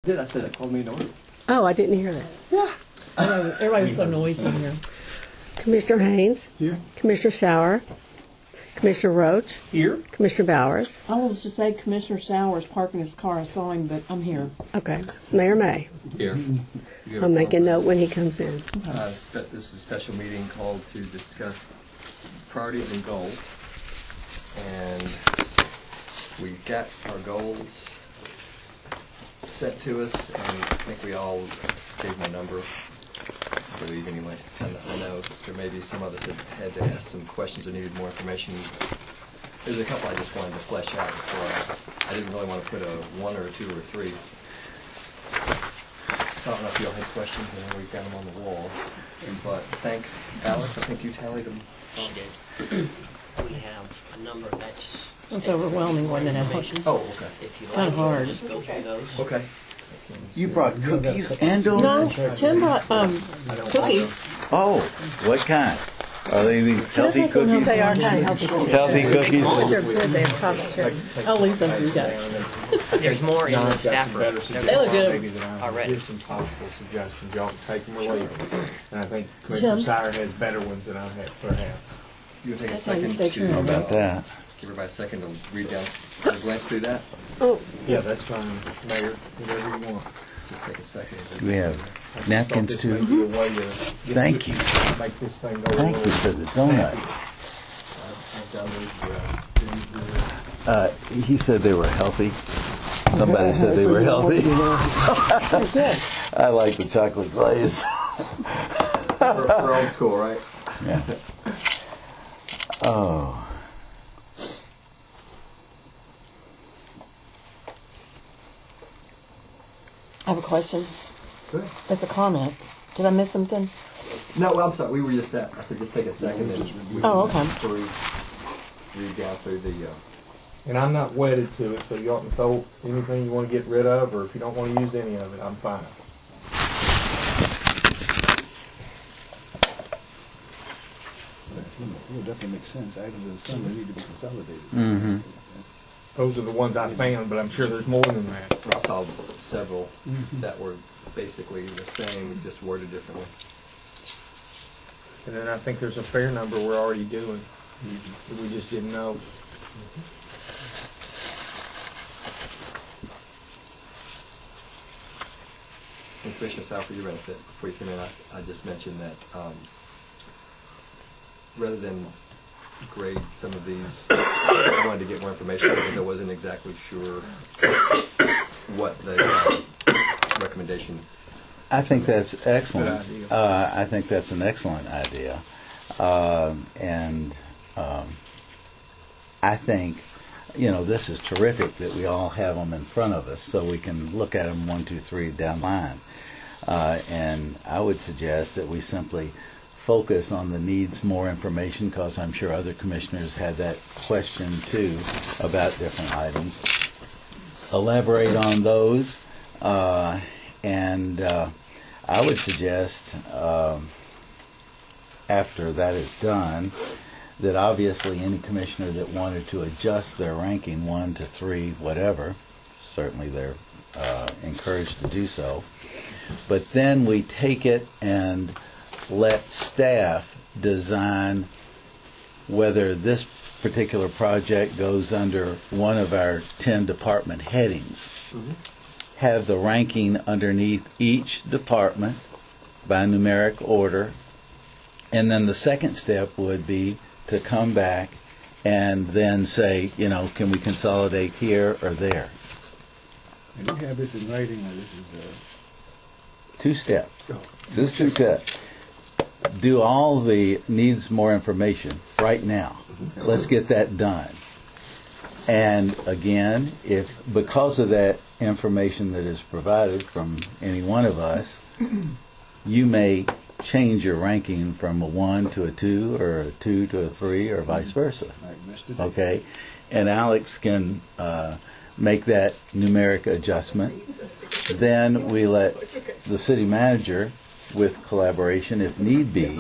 I said that called me an order. Oh, I didn't hear that. Yeah. Everybody was so noisy in here. Commissioner Haynes. Here. Commissioner Sauer. Commissioner Roach. Here. Commissioner Bowers. I was to say Commissioner Sauer's parking his car. I saw him, but I'm here. Okay. Mayor May. Here. I'll make a note when he comes in. This is a special meeting called to discuss priorities and goals. And we got our goals set to us, and I think we all gave them a number, I believe anyway. And I know there may be some of us that had to ask some questions or needed more information. There's a couple I just wanted to flesh out before I didn't really want to put a 1 or a 2 or a 3. I don't know if you all had questions, and we've got them on the wall. But thanks, Alex. I think you tallied them. She did. We have a number that's... It's overwhelming, wasn't it? Oh, okay. If you Kind like, of hard. just go through those. Okay. You brought cookies and No, donuts? Tim brought cookies. Oh, what kind? Are they these healthy cookies? They are kind of healthy cookies. Healthy cookies? They're good. They have chocolate chips. Oh, Lisa, you got it. There's more in the staff room. They look good. Maybe that I Already. give some possible suggestions. Y'all can take them or leave them. And I think Commissioner Sire has better ones than I have, perhaps. You'll take a That's how you second stay to true. How about that? give everybody a second to read down, or glance through that. Oh, Yeah, that's fine, Mayor, whatever you want. Just take a second. Do we have I just napkins thought this may too? be a way to get Thank this- you. Make this thing go a Thank you little for the donuts. He said they were healthy. Somebody said they were healthy. I like the chocolate glaze. We're old school, right? Yeah. Oh. I have a question. Good. It's a comment. Did I miss something? No, well, I'm sorry. We were just at. I said just take a second and we Oh, can okay. read down through the. And I'm not wedded to it, so y'all can throw anything you want to get rid of, or if you don't want to use any of it, I'm fine. It definitely makes sense. Items of the summer need to be consolidated. Mm-hmm. Those are the ones I found, but I'm sure there's more than that. I saw several that were basically the same, just worded differently. And then I think there's a fair number we're already doing that we just didn't know. And Commissioner Sal, for your benefit, before you come in, I just mentioned that rather than grade some of these, I wanted to get more information because I wasn't exactly sure what the recommendation. I think that's excellent. Good idea. I think that's an excellent idea. I think, this is terrific that we all have them in front of us so we can look at them 1, 2, 3 down the line. And I would suggest that we simply focus on the needs more information, because I'm sure other commissioners had that question too about different items. Elaborate on those, and I would suggest after that is done that obviously any commissioner that wanted to adjust their ranking 1 to 3, whatever, certainly they're encouraged to do so. But then we take it and let staff design whether this particular project goes under one of our 10 department headings. Have the ranking underneath each department by numeric order, and then the second step would be to come back and then say, can we consolidate here or there? And you have this in writing, or this is 2 steps. Just 2 steps. Do all the needs more information right now. Let's get that done. And again, if because of that information that is provided from any one of us, you may change your ranking from a 1 to a 2 or a 2 to a 3 or vice versa. Okay? And Alex can make that numeric adjustment. Then we let the city manager, with collaboration, if need be,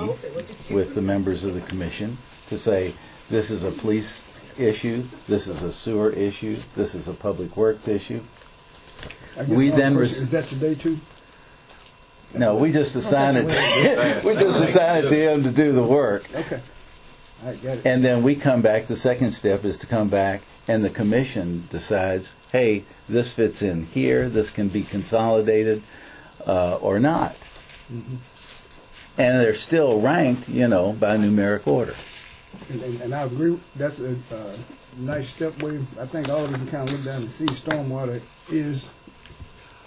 with the members of the commission, to say, this is a police issue, this is a sewer issue, this is a public works issue. I guess We my then question, is that today too? No, we just assign it. We just assign it to him to do the work, Okay. All right, got it. and then we come back. The second step is to come back, and the commission decides, hey, this fits in here. This can be consolidated or not, and they're still ranked, by numeric order. And I agree, that's a nice step where I think all of us can kind of look down and see stormwater is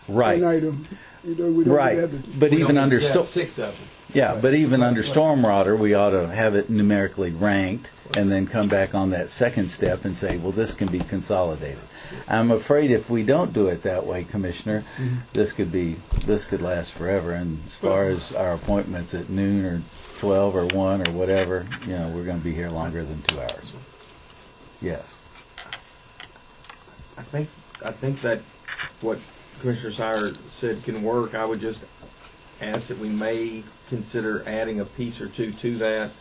Right. an item. We don't Right, have to, but We even don't under accept 6 of them. but even under stormwater, we ought to have it numerically ranked, and then come back on that second step and say, well, this can be consolidated. I'm afraid if we don't do it that way, Commissioner, this could last forever. And as far as our appointments at noon or 12 or 1 or whatever, we're going to be here longer than 2 hours. Yes. I think that what Commissioner Sire said can work. I would just ask that we may consider adding a piece or two to that.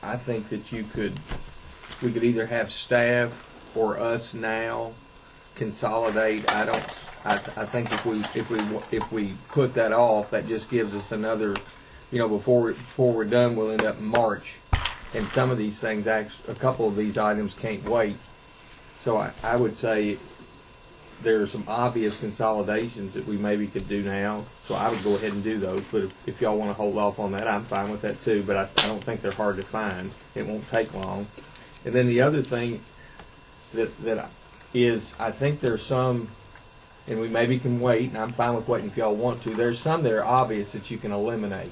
I think that we could either have staff or us now consolidate. I think if we put that off, that just gives us another, before we're done, we'll end up in March. And some of these things, a couple of these items can't wait. So I would say there are some obvious consolidations that we maybe could do now. So I would go ahead and do those. But if y'all want to hold off on that, I'm fine with that too. But I don't think they're hard to find. It won't take long. And then the other thing that is, I think there's some, and we maybe can wait, and I'm fine with waiting if y'all want to. There's some that are obvious that you can eliminate.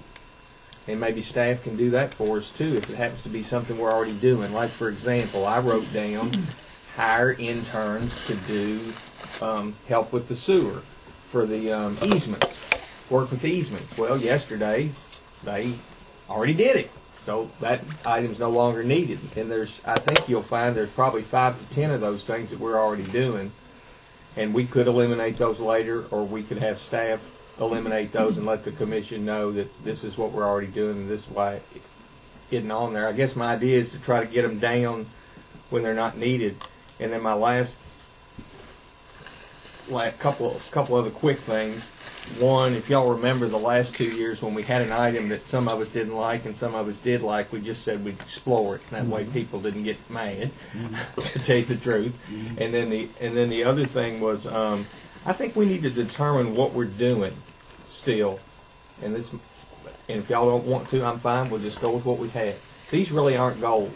And maybe staff can do that for us too if it happens to be something we're already doing. Like, for example, I wrote down hire interns to do help with the sewer for the easements, work with the easements. Well, yesterday they already did it, so that item's no longer needed. And I think you'll find there's probably 5 to 10 of those things that we're already doing, and we could eliminate those later, or we could have staff eliminate those and let the commission know that this is what we're already doing and this is why it isn't on there. I guess my idea is to try to get them down when they're not needed. And then my last couple other quick things. One, if y'all remember the last 2 years when we had an item that some of us didn't like and some of us did like, we just said we'd explore it. And that way people didn't get mad, to tell you the truth. And then the other thing was, I think we need to determine what we're doing still. And if y'all don't want to, I'm fine. We'll just go with what we had. These really aren't goals.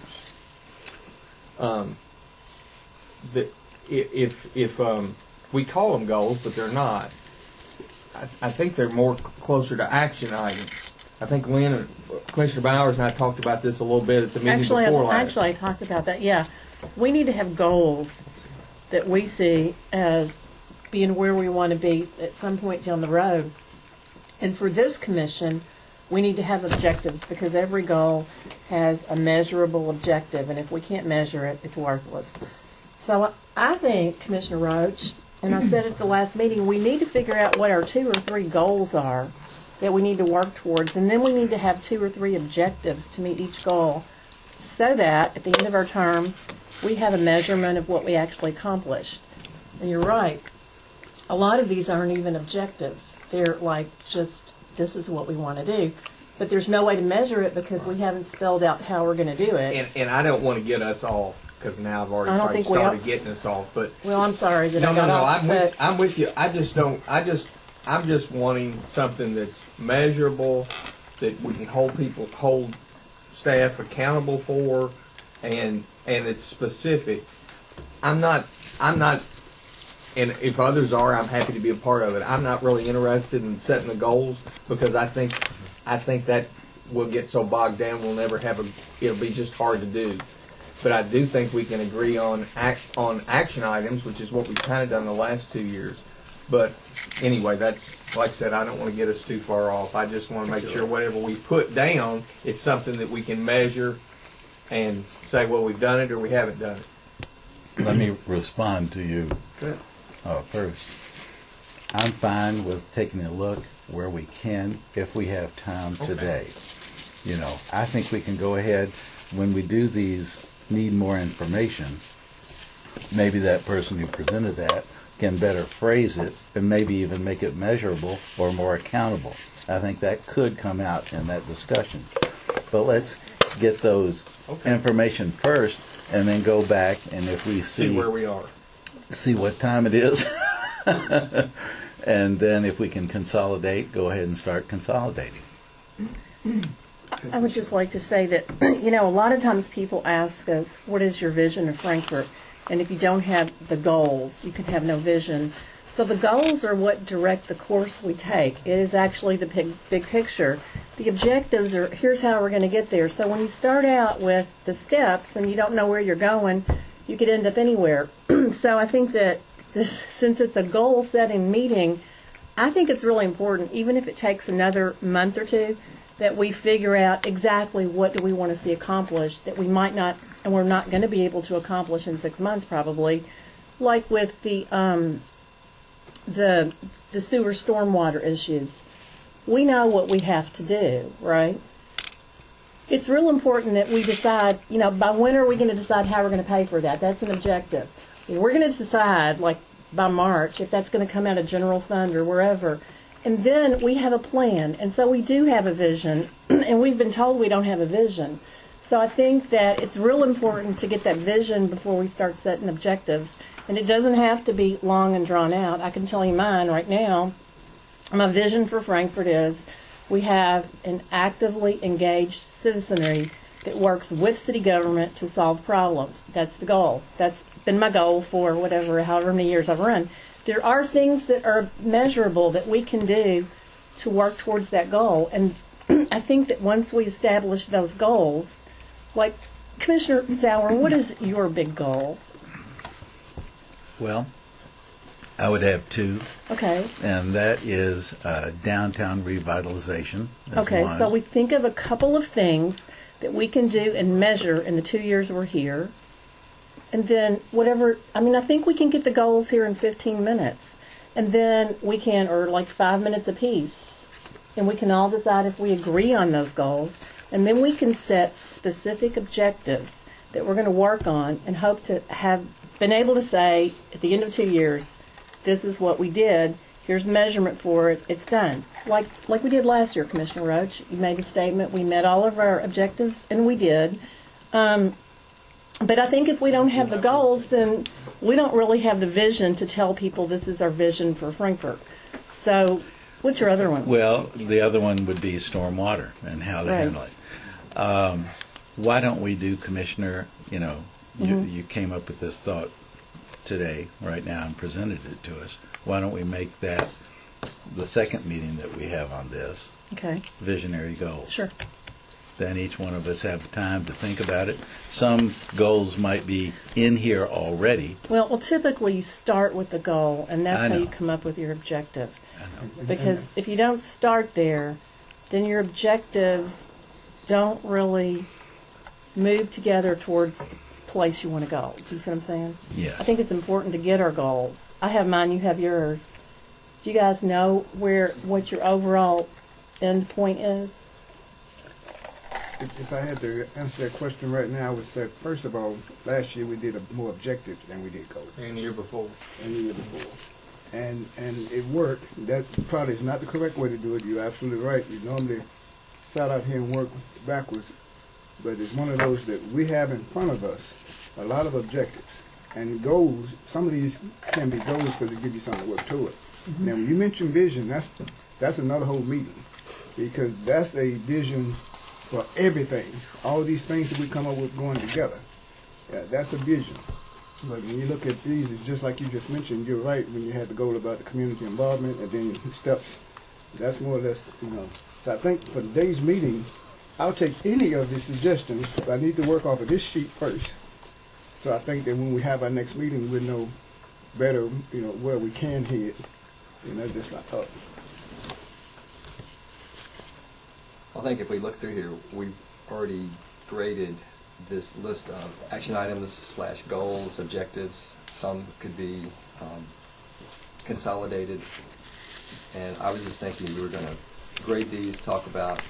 If we call them goals, but they're not. I think they're more closer to action items. I think Lynn, Commissioner Bowers, and I talked about this a little bit at the meeting before last. Actually, I talked about that. Yeah, we need to have goals that we see as being where we want to be at some point down the road. And for this commission, we need to have objectives because every goal has a measurable objective, and if we can't measure it, it's worthless. So I think, Commissioner Roach, and I said at the last meeting, we need to figure out what our 2 or 3 goals are that we need to work towards, and then we need to have 2 or 3 objectives to meet each goal so that at the end of our term, we have a measurement of what we actually accomplished. And you're right. A lot of these aren't even objectives. They're like just, this is what we want to do. But there's no way to measure it because we haven't spelled out how we're going to do it. And I don't want to get us off because now I've already probably started getting us off. But well, I'm sorry that no, I got off. I'm with you. I'm just wanting something that's measurable, that we can hold staff accountable for, and it's specific. I'm not. And if others are, I'm happy to be a part of it. I'm not really interested in setting the goals because I think that we'll get so bogged down we'll never have it'll be just hard to do. But I do think we can agree on action items, which is what we've kind of done the last 2 years. But anyway, that's, like I said, I don't want to get us too far off. I just want to make sure whatever we put down, it's something that we can measure and say, well, we've done it or we haven't done it. Let me respond to you. Good. First, I'm fine with taking a look where we can if we have time today. I think we can go ahead when we do these need more information. Maybe that person who presented that can better phrase it and maybe even make it measurable or more accountable. I think that could come out in that discussion. But let's get those information first and then go back, and if we See where we are. see what time it is, and then if we can consolidate, go ahead and start consolidating. I would just like to say that, a lot of times people ask us, what is your vision of Frankfort? And if you don't have the goals, you can have no vision. So the goals are what direct the course we take. It is actually the big picture. The objectives are, here's how we're going to get there. So when you start out with the steps and you don't know where you're going, you could end up anywhere. So I think that since it's a goal-setting meeting, I think it's really important, even if it takes another month or two, that we figure out exactly what do we want to see accomplished that we might not, and we're not going to be able to accomplish in 6 months probably, like with the sewer stormwater issues. We know what we have to do, right? It's real important that we decide, by when are we going to decide how we're going to pay for that? That's an objective. We're going to decide, like, by March, if that's going to come out of general fund or wherever. And then we have a plan. And so we do have a vision, and we've been told we don't have a vision. So I think that it's real important to get that vision before we start setting objectives. And it doesn't have to be long and drawn out. I can tell you mine right now. My vision for Frankfort is we have an actively engaged citizenry that works with city government to solve problems. That's the goal. That's been my goal for however many years I've run. There are things that are measurable that we can do to work towards that goal. And I think that once we establish those goals, like Commissioner Sauer, what is your big goal? Well, I would have two, Okay. and that is downtown revitalization. Is Okay, one. so we think of a couple of things that we can do and measure in the 2 years we're here. And then I think we can get the goals here in 15 minutes. And then we can, or like 5 minutes apiece. And we can all decide if we agree on those goals. And then we can set specific objectives that we're going to work on and hope to have been able to say at the end of 2 years, this is what we did. Here's measurement for it. It's done. Like we did last year, Commissioner Roach. You made a statement. We met all of our objectives, and we did. But I think if we don't have the goals, then we don't really have the vision to tell people this is our vision for Frankfort. So what's your other one? Well, the other one would be stormwater and how to Right. handle it. Why don't we do, Commissioner, you came up with this thought today, right now, and presented it to us. Why don't we make that the second meeting that we have on this, Okay. visionary goals? Sure. Then each one of us have time to think about it. Some goals might be in here already. Well, typically you start with the goal, and that's I how you know. come up with your objective. I know. Because if you don't start there, then your objectives don't really move together towards the place you want to go. Do you see what I'm saying? Yes. I think it's important to get our goals. I have mine, you have yours. Do you guys know what your overall end point is? If I had to answer that question right now, I would say, first of all, last year we did more objectives than we did goals. And the year before. And the year before. And it worked. That probably is not the correct way to do it. You're absolutely right. You normally start out here and work backwards. But it's one of those that we have in front of us, a lot of objectives. And goals, some of these can be goals because they give you something to work toward. Now, when you mention vision, that's another whole meeting. Because that's a vision for everything. All these things that we come up with going together. Yeah, that's a vision. But when you look at these, it's just like you just mentioned, you're right, when you had the goal about the community involvement and then steps, that's more or less, So I think for today's meeting, I'll take any of the suggestions, but I need to work off of this sheet first. So I think that when we have our next meeting, we'll know better, where we can head. That's just my thought. I think if we look through here, we've already graded this list of action items / goals, objectives. Some could be consolidated. And I was just thinking we were going to grade these, talk about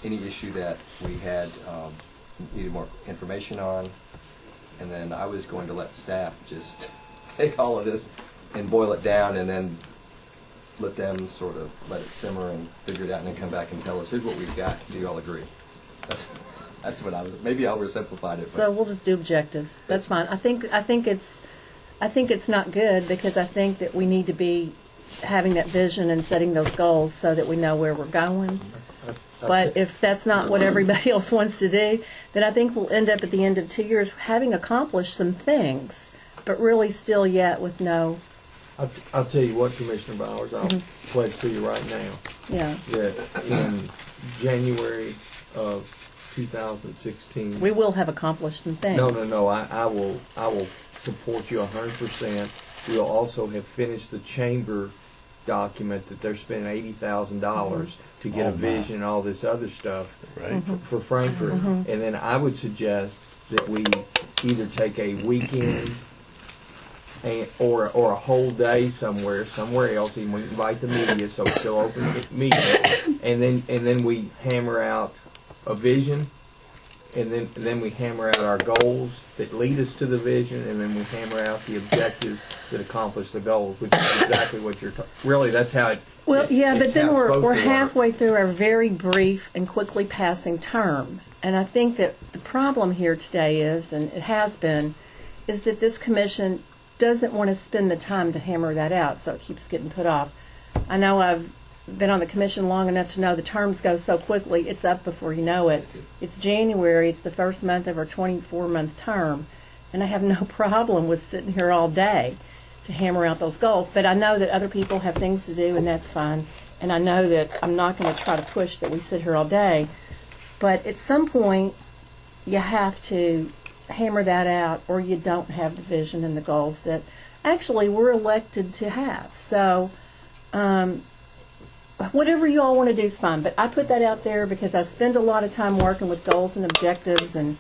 any issue that we had needed more information on, and then I was going to let staff just take all of this, and boil it down, and then let them sort of let it simmer and figure it out, and then come back and tell us, here's what we've got. Do you all agree? That's what I was. Maybe I oversimplified it. But So we'll just do objectives. That's fine. I think it's not good, because I think that we need to be having that vision and setting those goals so that we know where we're going. But if that's not what everybody else wants to do, then I think we'll end up at the end of 2 years having accomplished some things, but really still yet with no. I'll tell you what, Commissioner Bowers, I'll pledge to you right now Yeah. that in January of 2016, We will have accomplished some things. No. I will support you 100%. We'll also have finished the chamber document that they're spending $80,000 to get Oh, a my. vision and all this other stuff Right. for Frankfort. And then I would suggest that we either take a weekend or a whole day somewhere else, and we invite the media, so it's still open meeting, and then we hammer out a vision, and then we hammer out our goals that lead us to the vision, and then we hammer out the objectives that accomplish the goals, which is exactly what you're really. That's how it. Well, yeah, it's but then how it's we're supposed to work. halfway through our very brief and quickly passing term. And I think that the problem here today is, and it has been, is that this commission doesn't want to spend the time to hammer that out, so it keeps getting put off. I know I've been on the commission long enough to know the terms go so quickly, it's up before you know it. It's January, it's the first month of our 24-month term, and I have no problem with sitting here all day to hammer out those goals. But I know that other people have things to do, and that's fine. And I know that I'm not going to try to push that we sit here all day. But at some point, you have to hammer that out, or you don't have the vision and the goals that actually we're elected to have. So whatever you all want to do is fine. But I put that out there because I spend a lot of time working with goals and objectives, and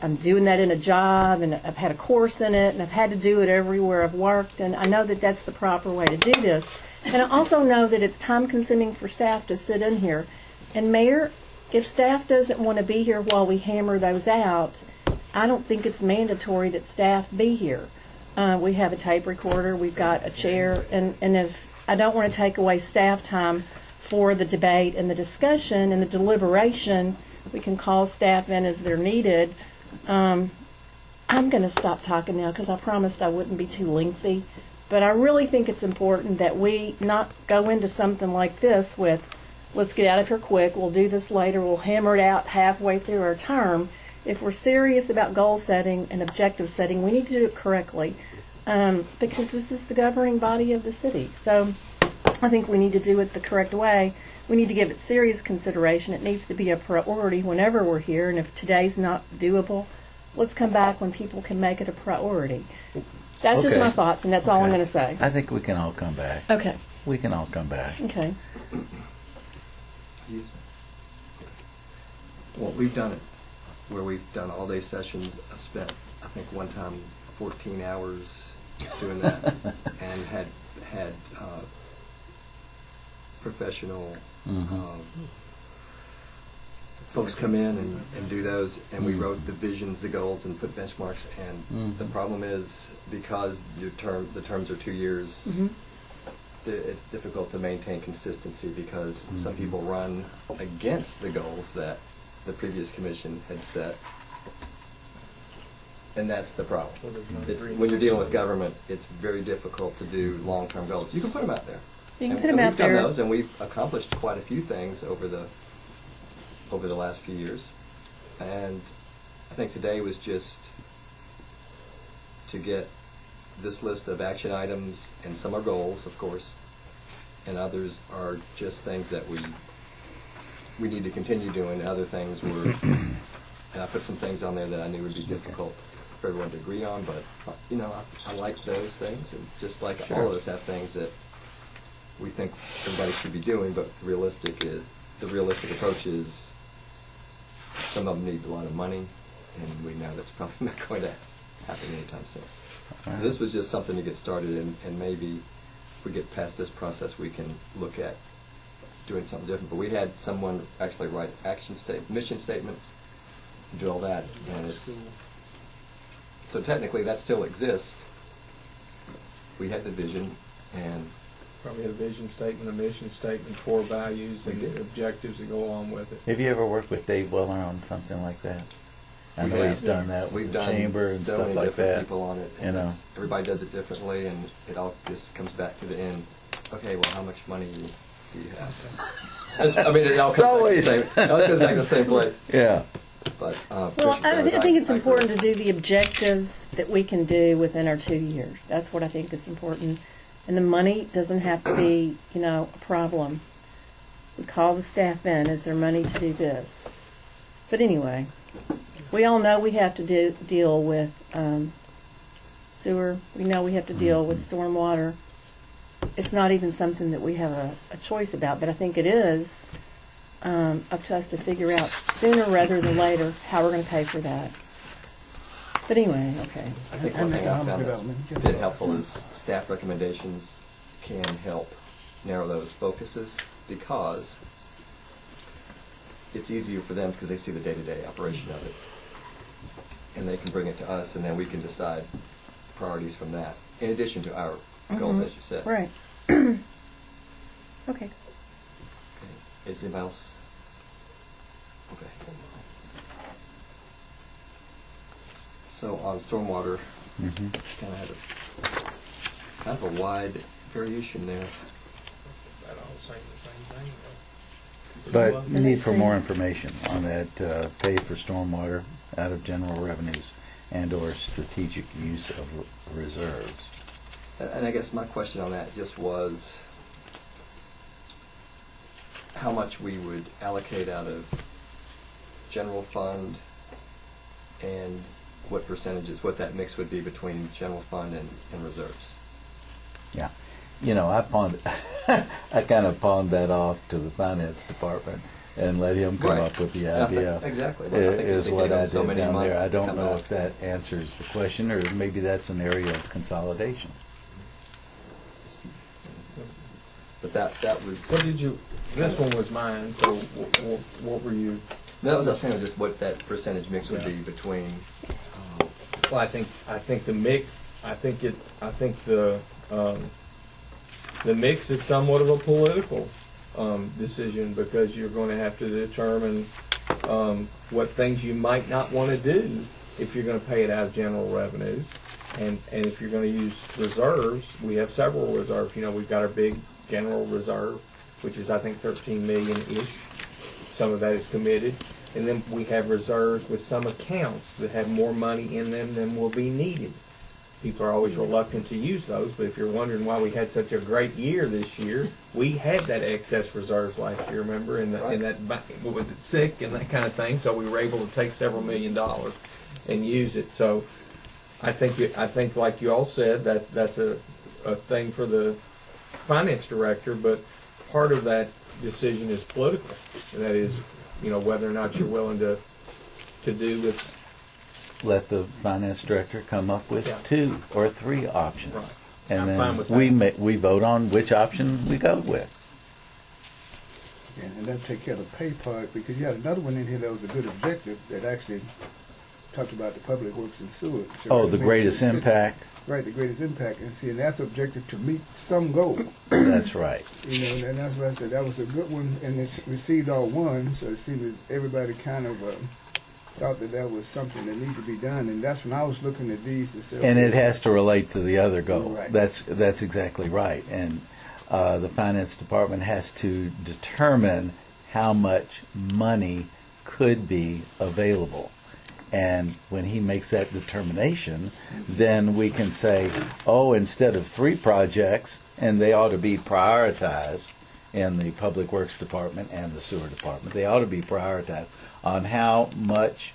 I'm doing that in a job, and I've had a course in it, and I've had to do it everywhere I've worked, and I know that that's the proper way to do this. And I also know that it's time-consuming for staff to sit in here. And Mayor, if staff doesn't want to be here while we hammer those out, I don't think it's mandatory that staff be here. We have a tape recorder, we've got a chair, and if I don't want to take away staff time for the debate and the discussion and the deliberation, we can call staff in as they're needed. I'm going to stop talking now because I promised I wouldn't be too lengthy. But I really think it's important that we not go into something like this with, let's get out of here quick, we'll do this later, we'll hammer it out halfway through our term. If we're serious about goal setting and objective setting, we need to do it correctly, because this is the governing body of the city. So I think we need to do it the correct way. We need to give it serious consideration. It needs to be a priority whenever we're here, and if today's not doable, let's come back when people can make it a priority. That's just Okay. my thoughts, and that's all I'm Okay. going to say. I think we can all come back. Okay. We can all come back. Okay. well, we've done it where we've done all-day sessions. I spent, I think, one time 14 hours doing that, and had professional folks come in and do those, and we wrote the visions, the goals, and put benchmarks. And the problem is, because the terms are 2 years, it's difficult to maintain consistency, because some people run against the goals that the previous commission had set. And that's the problem. When you're dealing with government, it's very difficult to do long-term goals. You can put them out there. You can And put them out we've done there. those, and we've accomplished quite a few things over the last few years. And I think today was just to get this list of action items, and some are goals, of course, and others are just things that we need to continue doing. Other things were, and I put some things on there that I knew would be difficult for everyone to agree on, but I like those things, and just like all of us have things that we think everybody should be doing, but the realistic approach is some of them need a lot of money, and we know that's probably not going to happen anytime soon. Right. This was just something to get started, and maybe if we get past this process, we can look at doing something different. But we had someone actually write mission statements, do all that, and it's so technically that still exists. we had the vision, and Probably a vision statement, a mission statement, core values, and We did. objectives that go along with it. Have you ever worked with Dave Weller on something like that? I we know have- he's done that we've with the done chamber and so stuff many like different that. people on it. You know. Everybody does it differently, and it all just comes back to the end. Okay, well, how much money do you have? I mean, it all comes always- back to the same, it all comes back to the same place. Yeah. But, Well, Commissioner I think it's I important agree. to do the objectives that we can do within our 2 years. That's what I think is important. And the money doesn't have to be, a problem. We call the staff in, is there money to do this? But anyway, we all know we have to deal with sewer. We know we have to deal with stormwater. It's not even something that we have a choice about, but I think it is up to us to figure out sooner rather than later how we're going to pay for that. But anyway, okay. I think one thing I found that's been helpful is staff recommendations can help narrow those focuses, because it's easier for them because they see the day-to-day operation of it. And they can bring it to us, and then we can decide priorities from that, in addition to our goals, as you said. Right. Okay. Okay. Is anybody else? Okay. So on stormwater, Mhm. kind of a wide variation there. That all saying the same thing, though. But you need for more information on that, pay for stormwater out of general revenues and/or strategic use of reserves. And I guess my question on that just was how much we would allocate out of general fund, and what percentages, what that mix would be between general fund and reserves. Yeah. I pawned, I kind of pawned that off to the finance department and let him come Right. up with the Yeah, I think- idea. exactly. I think Is they what gave I us so did many down there. months I to don't come know back. if that answers the question, or maybe that's an area of consolidation. But that was, What did you, this one was mine, so what were you? that was, I was saying, just what that percentage mix would Yeah. be between, Well, I think the mix, I think the mix is somewhat of a political decision, because you're going to have to determine what things you might not want to do if you're going to pay it out of general revenues, and if you're going to use reserves. We have several reserves. We've got our big general reserve, which is I think 13 million-ish. Some of that is committed. And then we have reserves with some accounts that have more money in them than will be needed. People are always reluctant to use those, but if you're wondering why we had such a great year this year, we had that excess reserves last year, remember? And that, what was it, sick and that kind of thing, so we were able to take several $1 million and use it. So I think like you all said, that's a thing for the finance director, but part of that decision is political, and that is, whether or not you're willing to do with. Let the finance director come up with Yeah. 2 or 3 options. Right. And I'm fine with then that. we vote on which option we go with. And that take care of the pay part, because you had another one in here that was a good objective that actually talked about the public works and sewer. So Oh, it the makes greatest sense. impact. Right, the greatest impact. And see, and that's objective to meet some goal. That's right. And that's what I said. That was a good one, and it's received all ones. So it seemed that everybody kind of thought that was something that needed to be done. And that's when I was looking at these to say. And okay, it has to relate to the other goal. Right. That's exactly right. And the finance department has to determine how much money could be available. And when he makes that determination, then we can say, oh, instead of 3 projects, and they ought to be prioritized in the Public Works Department and the Sewer Department, they ought to be prioritized on how much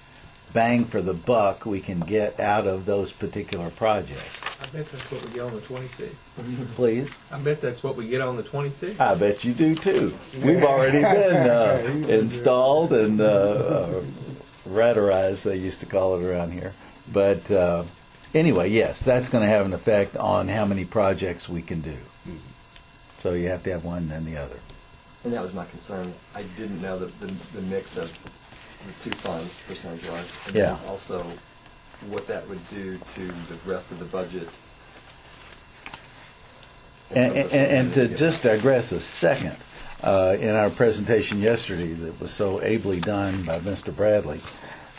bang for the buck we can get out of those particular projects. I bet that's what we get on the 26th. Please? I bet that's what we get on the 26th. I bet you do too. We've already been installed and radarized, they used to call it around here. But anyway, yes, that's going to have an effect on how many projects we can do. So you have to have one, then the other. and that was my concern. I didn't know the mix of the 2 funds, percentage-wise. And Yeah. then also what that would do to the rest of the budget And to just digress a second, in our presentation yesterday that was so ably done by Mr. Bradley,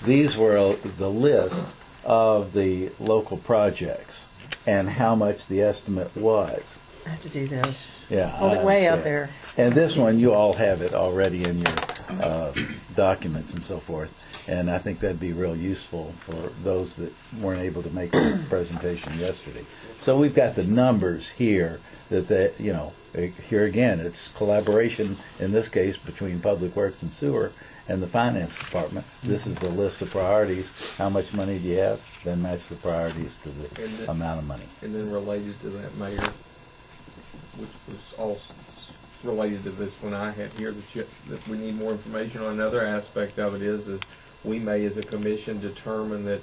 these were the list of the local projects and how much the estimate was. I have to do this. Yeah. Hold it way up yeah. there. And this one, you all have it already in your documents and so forth. And I think that'd be real useful for those that weren't able to make the presentation yesterday. So we've got the numbers here that here again, it's collaboration in this case between Public Works and Sewer and the Finance Department. This is the list of priorities. How much money do you have? Then match the priorities to the amount of money. And then related to that, Mayor, which was also related to this one I had here, that we need more information on. Another aspect of it is we may as a commission determine that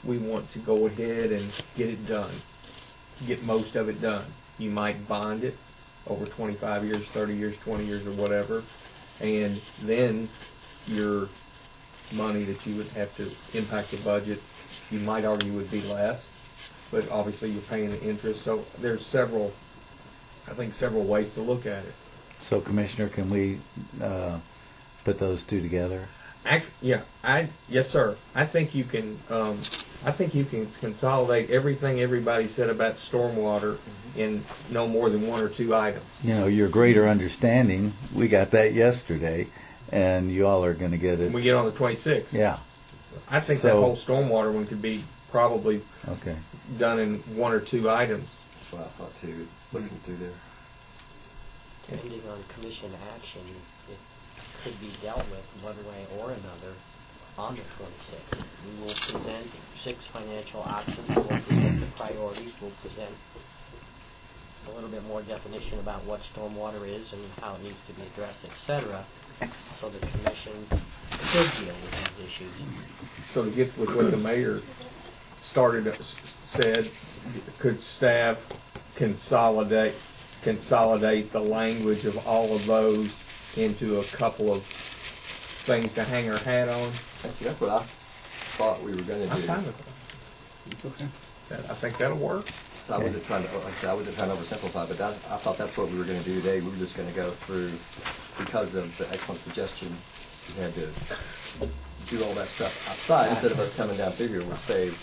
we want to go ahead and get it done, get most of it done. You might bond it over 25 years, 30 years, 20 years, or whatever, and then your money that you would have to impact the budget, you might argue would be less, but obviously you're paying the interest. So there's several ways to look at it. So, Commissioner, can we put those two together? Yes, sir. I think you can consolidate everything everybody said about stormwater in no more than one or two items. Your greater understanding, we got that yesterday, and you all are going to get it. We get on the 26th. Yeah. I think that whole stormwater one could be probably done in one or two items. That's what I thought too, looking through there. Depending on commission action, it could be dealt with one way or another on the 26th. We will present 6 financial options, we'll present the priorities, we'll present a little bit more definition about what stormwater is and how it needs to be addressed, etc. So the commission could deal with these issues. So to get with what the mayor said, could staff consolidate the language of all of those into a couple of things to hang our hat on? And see, that's what I thought we were going to do. I'm fine with that. I think that'll work. So I wasn't trying to, oversimplify, but I thought that's what we were going to do today. We were just going to go through, because of the excellent suggestion, we had to do all that stuff outside instead of us coming down through here. We'll save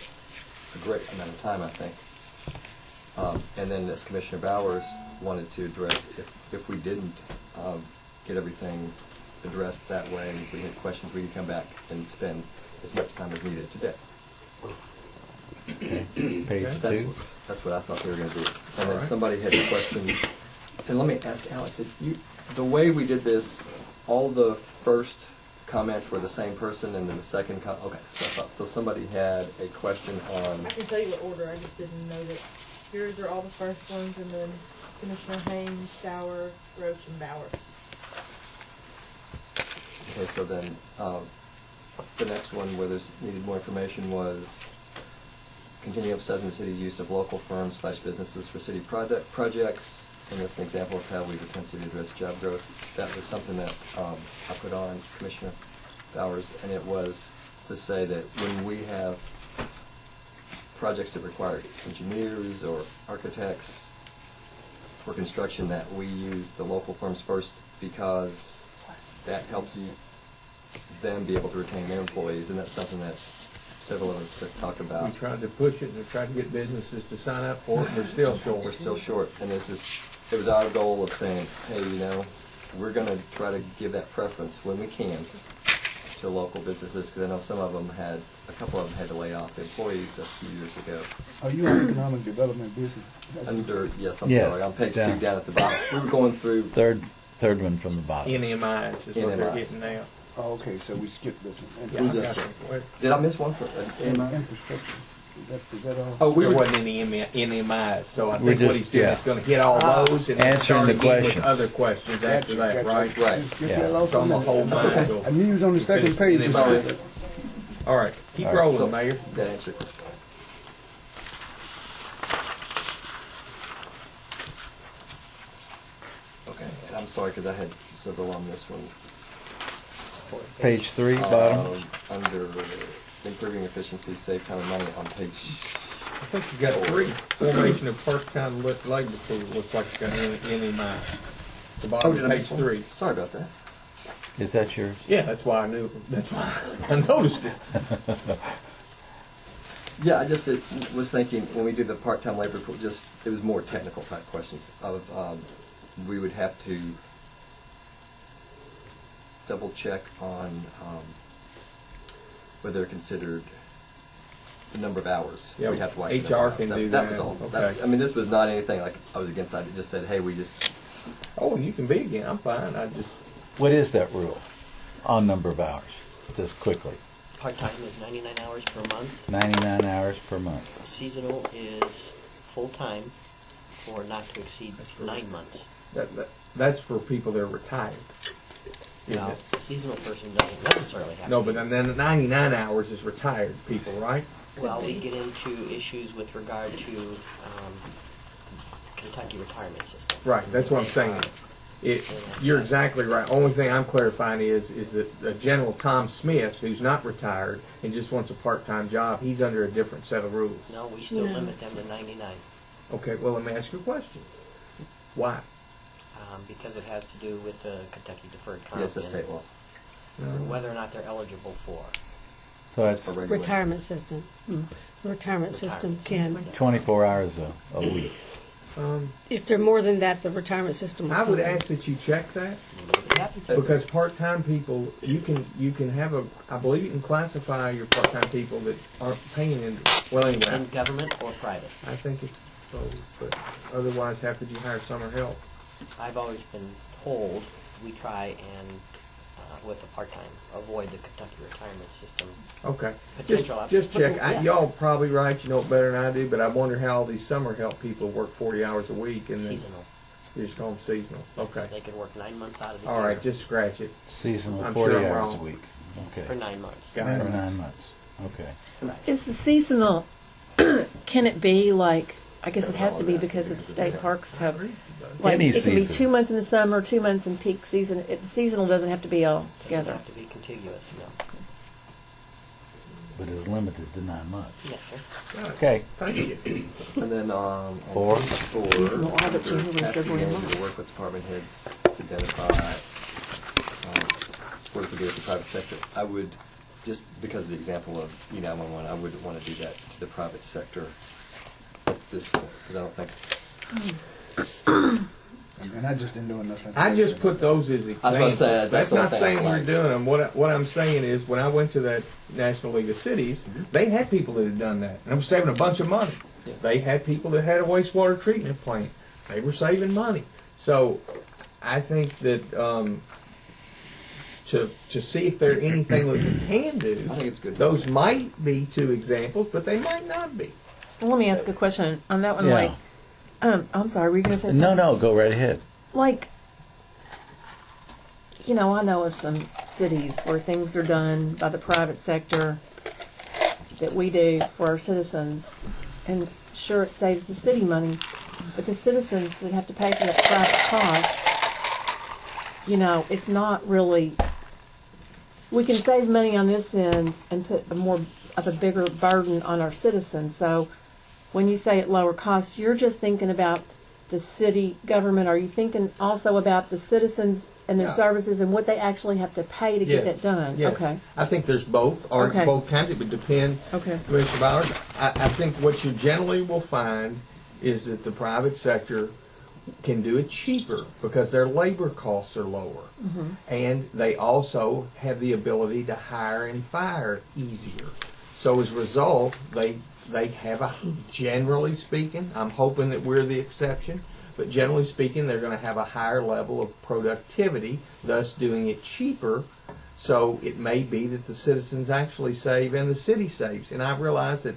a great amount of time, I think. And then, as Commissioner Bowers wanted to address, if we didn't get everything addressed that way, and if we had questions, we could come back and spend as much time as needed today. Page 2. That's what I thought they were going to do. And then somebody had a question. And let me ask Alex, the way we did this, all the first comments were the same person, and then the second okay. So somebody had a question on. I can tell you what order. I just didn't know that. Yours are all the first ones, and then Commissioner Haynes, Sauer, Roach, and Bowers. Okay, so then the next one where there's needed more information was continue emphasizing the city's use of local firms / businesses for city projects, and that's an example of how we've attempted to address job growth. That was something that I put on Commissioner Bowers, and it was to say that when we have projects that require engineers or architects for construction, that we use the local firms first, because that helps them be able to retain their employees, and that's something that several of us have talked about. We tried to push it and tried to get businesses to sign up for it, and we're still short. We're still short, and it was our goal of saying, hey, we're going to try to give that preference when we can to local businesses, because I know a couple of them had to lay off employees a few years ago. Are you an economic development business? Yes, Yes, sorry, on page 2 down. down at the bottom. We were going through. Third one from the bottom. NMIs is what they're NMIs. getting now. Oh, okay, so we skipped this one. Yeah, I just- got you. Did I miss one? Infrastructure. Is that all? Oh, There wasn't any NMIs, so I We're think what just- he's doing yeah. is going to hit all those and then Answering start the again with questions. other questions after Gotcha, that, right? Right. Just Yeah. get lost So on I'm that. gonna hold mine till I knew you was on the second finish page. NMIs. All right, keep All right, rolling, so- Mayor. That answered your question. Okay, and I'm sorry because I had several on this one. Page 3, bottom. Under improving efficiency, save time and money on page I think you got 3. Formation of part-time labor pool looks like it's got any mind. The bottom did of I page miss one? 3. Sorry about that. Is that yours? Yeah, that's why I noticed it. Yeah, I just was thinking when we do the part-time labor pool, it was more technical type questions of we would have to double check on whether they're considered the number of hours. Yeah, We'd have to watch the HR number of can hours. do That that. was all. Okay. I mean, this was not anything like I was against that. It just said, hey, we just Oh, you can be again. I'm fine. I just What is that rule on number of hours? Just quickly. Part-time is 99 hours per month. 99 hours per month. Seasonal is full-time for not to exceed 9 months. that's for people that are retired. Isn't Now, it? a seasonal person doesn't necessarily have No, to but be. then 99 hours is retired people, right? Well, we get into issues with regard to Kentucky retirement system. Right, that's what I'm saying. You're exactly right. Only thing I'm clarifying is that the General Tom Smith, who's not retired and just wants a part-time job, he's under a different set of rules. No, we still No. limit them to 99 Okay, well, let me ask you a question. Why? because it has to do with the Kentucky deferred comp. yeah, it's a and state law. Whether or not they're eligible for. So it's For regular. Retirement system. The retirement system can, 24 hours a week. if they're more than that, the retirement system will I would cover. ask that you check that, Yep. because part-time people, you can have I believe you can classify your part-time people that aren't paying in, well, anyway, In government or private. I think it's both, but otherwise, how could you hire summer help? I've always been told we try and, with the part-time, avoid the Kentucky retirement system. Okay, Potential just check. yeah. Y'all probably right, you know it better than I do, but I wonder how all these summer help people work 40 hours a week and then Seasonal. you just call them seasonal. Okay, They could work 9 months out of the all year. right, just scratch it. Seasonal, I'm 40 sure I'm hours wrong. a week. For Okay. 9 months. Got For it. 9 months. Okay. Is the seasonal, can it be like, I guess it has to be because of the state parks have, like, Any it can be season. 2 months in the summer, 2 months in peak season. The seasonal doesn't have to be all Doesn't together. have to be contiguous, no. But it's limited to 9 months. Yes, sir. Okay. Thank you. And then on Four. page 4, Seasonal audit, January, asking February, managers March. to work with department heads to identify what it could be with the private sector. I would, just because of the example of E911, I wouldn't want to do that to the private sector at this point, because I don't think. And I just didn't do enough. I just put those as examples. I was gonna say, that's not what I saying think, we're like- doing them. What I'm saying is, when I went to that National League of Cities, they had people that had done that, and I'm saving a bunch of money. Yeah. They had people that had a wastewater treatment plant. They were saving money. So I think that to see if there's anything that we can do, I think it's good. those might be 2 examples, but they might not be. Well, let me ask a question on that one. Yeah. Like, I'm sorry, were you going to say something? No, go right ahead. Like, I know of some cities where things are done by the private sector that we do for our citizens, and sure, it saves the city money, but the citizens that have to pay for that private cost, it's not really. We can save money on this end and put a bigger burden on our citizens. So, when you say at lower cost, you're just thinking about the city government. Are you thinking also about the citizens and their Yeah. services and what they actually have to pay to get it done? Yes. Okay. I think there's both, or Okay. both kinds. It would depend. Okay. Commissioner Bowers, I think what you generally will find is that the private sector can do it cheaper because their labor costs are lower. And they also have the ability to hire and fire easier. So as a result, they have generally speaking, I'm hoping that we're the exception, but generally speaking, they're going to have a higher level of productivity, thus doing it cheaper. So it may be that the citizens actually save and the city saves. And I realize that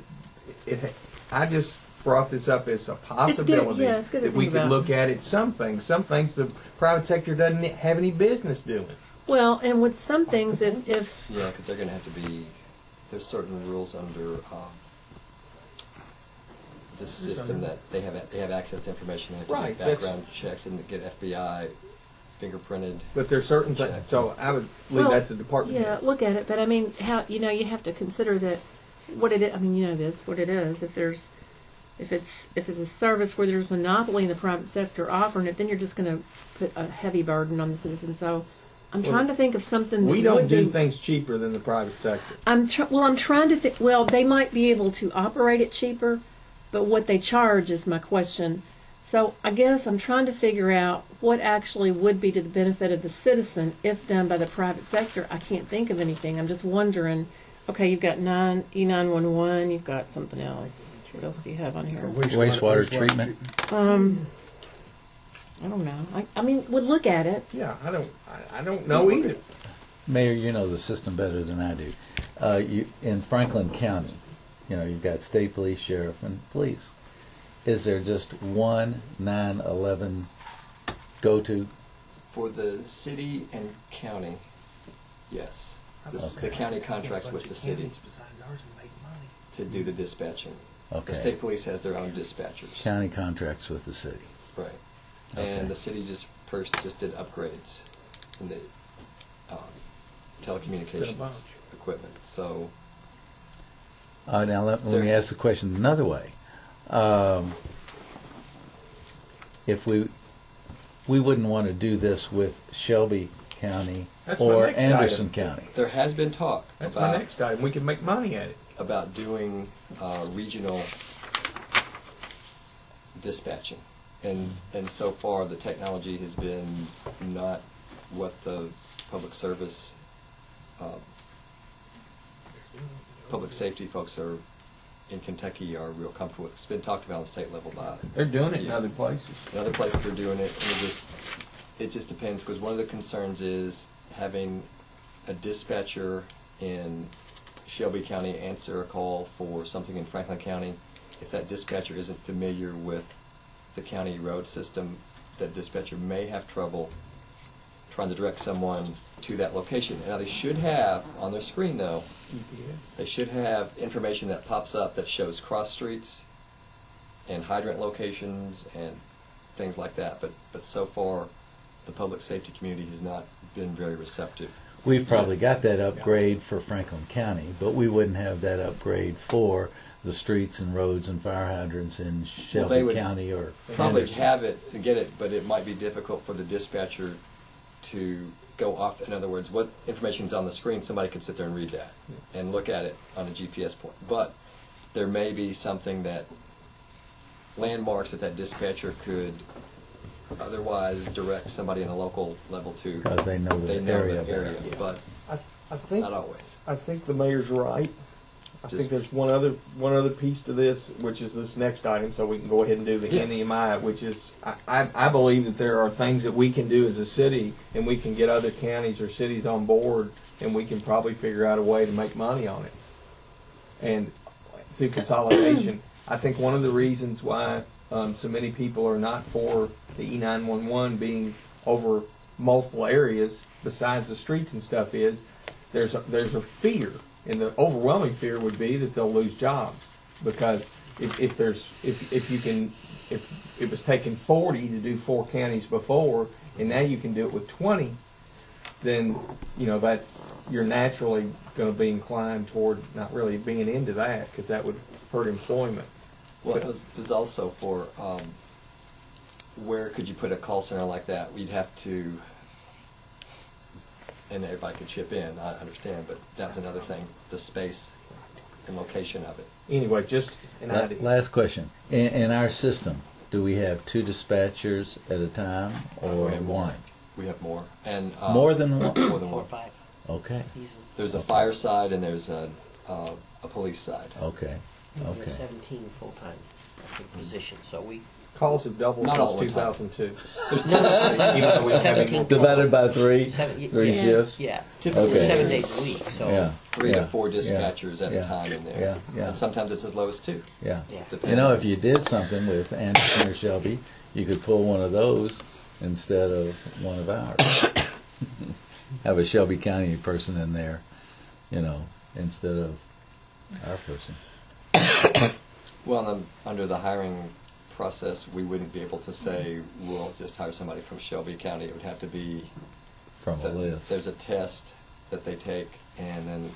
I just brought this up as a possibility yeah, it's good to that we think could about. look at some things. Some things the private sector doesn't have any business doing. Well, and with some things, if Yeah, because they're going to have to be. There's certain rules under this system that they have access to information. They have to Right, make that's- background checks and get FBI fingerprinted. But there's certain things, so I would leave Well, that to department yeah, heads. look at it. But I mean, how you have to consider that what it is. I mean, this what it is. If there's If it's a service where there's monopoly in the private sector offering it, then you're just going to put a heavy burden on the citizen. So I'm trying to think of something that We don't would do be, things cheaper than the private sector. I'm trying to think. Well, they might be able to operate it cheaper, but what they charge is my question. So I guess I'm trying to figure out what actually would be to the benefit of the citizen if done by the private sector. I can't think of anything. I'm just wondering. Okay, you've got E911. You've got something else. What else do you have on here? Wastewater treatment. I don't know. I mean, would look at it. Yeah, I don't know either. Mayor, you know the system better than I do. In Franklin County, you've got state police, sheriff, and police. Is there just one 911 go-to? For the city and county, yes. Okay. The county contracts with the city to do the dispatching. Okay. The state police has their own dispatchers. County contracts with the city. Right. Okay. And the city just did upgrades in the telecommunications equipment. So Now let me ask the question another way. If we wouldn't want to do this with Shelby County That's my or next Anderson item. County. there has been talk That's my next item. We can make money at it. about doing regional dispatching. And so far, the technology has been not what the public service, public safety folks in Kentucky are real comfortable with. It's been talked about on the state level by They're doing it in other places. in other places. They're doing it, and it just depends, because one of the concerns is having a dispatcher in Shelby County answer a call for something in Franklin County. If that dispatcher isn't familiar with the county road system, that dispatcher may have trouble trying to direct someone to that location. Now, they should have on their screen, though, they should have information that pops up that shows cross streets and hydrant locations and things like that. But so far, the public safety community has not been very receptive. We've probably got that upgrade for Franklin County, but we wouldn't have that upgrade for the streets and roads and fire hydrants in Shelby they would County or Probably Anderson. have it and get it, but it might be difficult for the dispatcher to go off. In other words, what information is on the screen, somebody could sit there and read that and look at it on a GPS point. But there may be something that landmarks that dispatcher could otherwise direct somebody in a local level to. Because they know the area better. But I think not always. I think the mayor's right. I think there's one other piece to this, which is this next item, so we can go ahead and do the NEMI, which is I believe that there are things that we can do as a city, and we can get other counties or cities on board, and we can probably figure out a way to make money on it. And through consolidation, I think one of the reasons why so many people are not for the E911 being over multiple areas besides the streets and stuff is there's a fear. And the overwhelming fear would be that they'll lose jobs, because if it was taking 40 to do 4 counties before, and now you can do it with 20, then that's you're naturally going to be inclined toward not really being into that, because that would hurt employment. Well, it was also for where could you put a call center like that? We'd have to. And everybody could chip in, I understand, but that was another thing, the space and location of it. Anyway, just an idea. Last question. In our system, do we have 2 dispatchers at a time or We have more. 1? We have more. And More than 1? more than 4 or one. 5. Okay. Easily. There's a fire side and there's a police side. Okay. We have Okay. 17 full-time positions, so we Calls have doubled Not all since the time. 2002. Even though we're 17 Divided by 3? Seven- 3 yeah. shifts? Yeah, typically Okay. 7 days a week. So Yeah. 3 to yeah, 4 yeah, dispatchers at yeah, a time in there. Yeah, yeah. And sometimes it's as low as 2. Yeah. yeah. Depending. If you did something with Anderson or Shelby, you could pull one of those instead of one of ours. Have a Shelby County person in there, instead of our person. Well, then, under the hiring process, we wouldn't be able to say we'll just hire somebody from Shelby County. It would have to be From a list. There's a test that they take, and then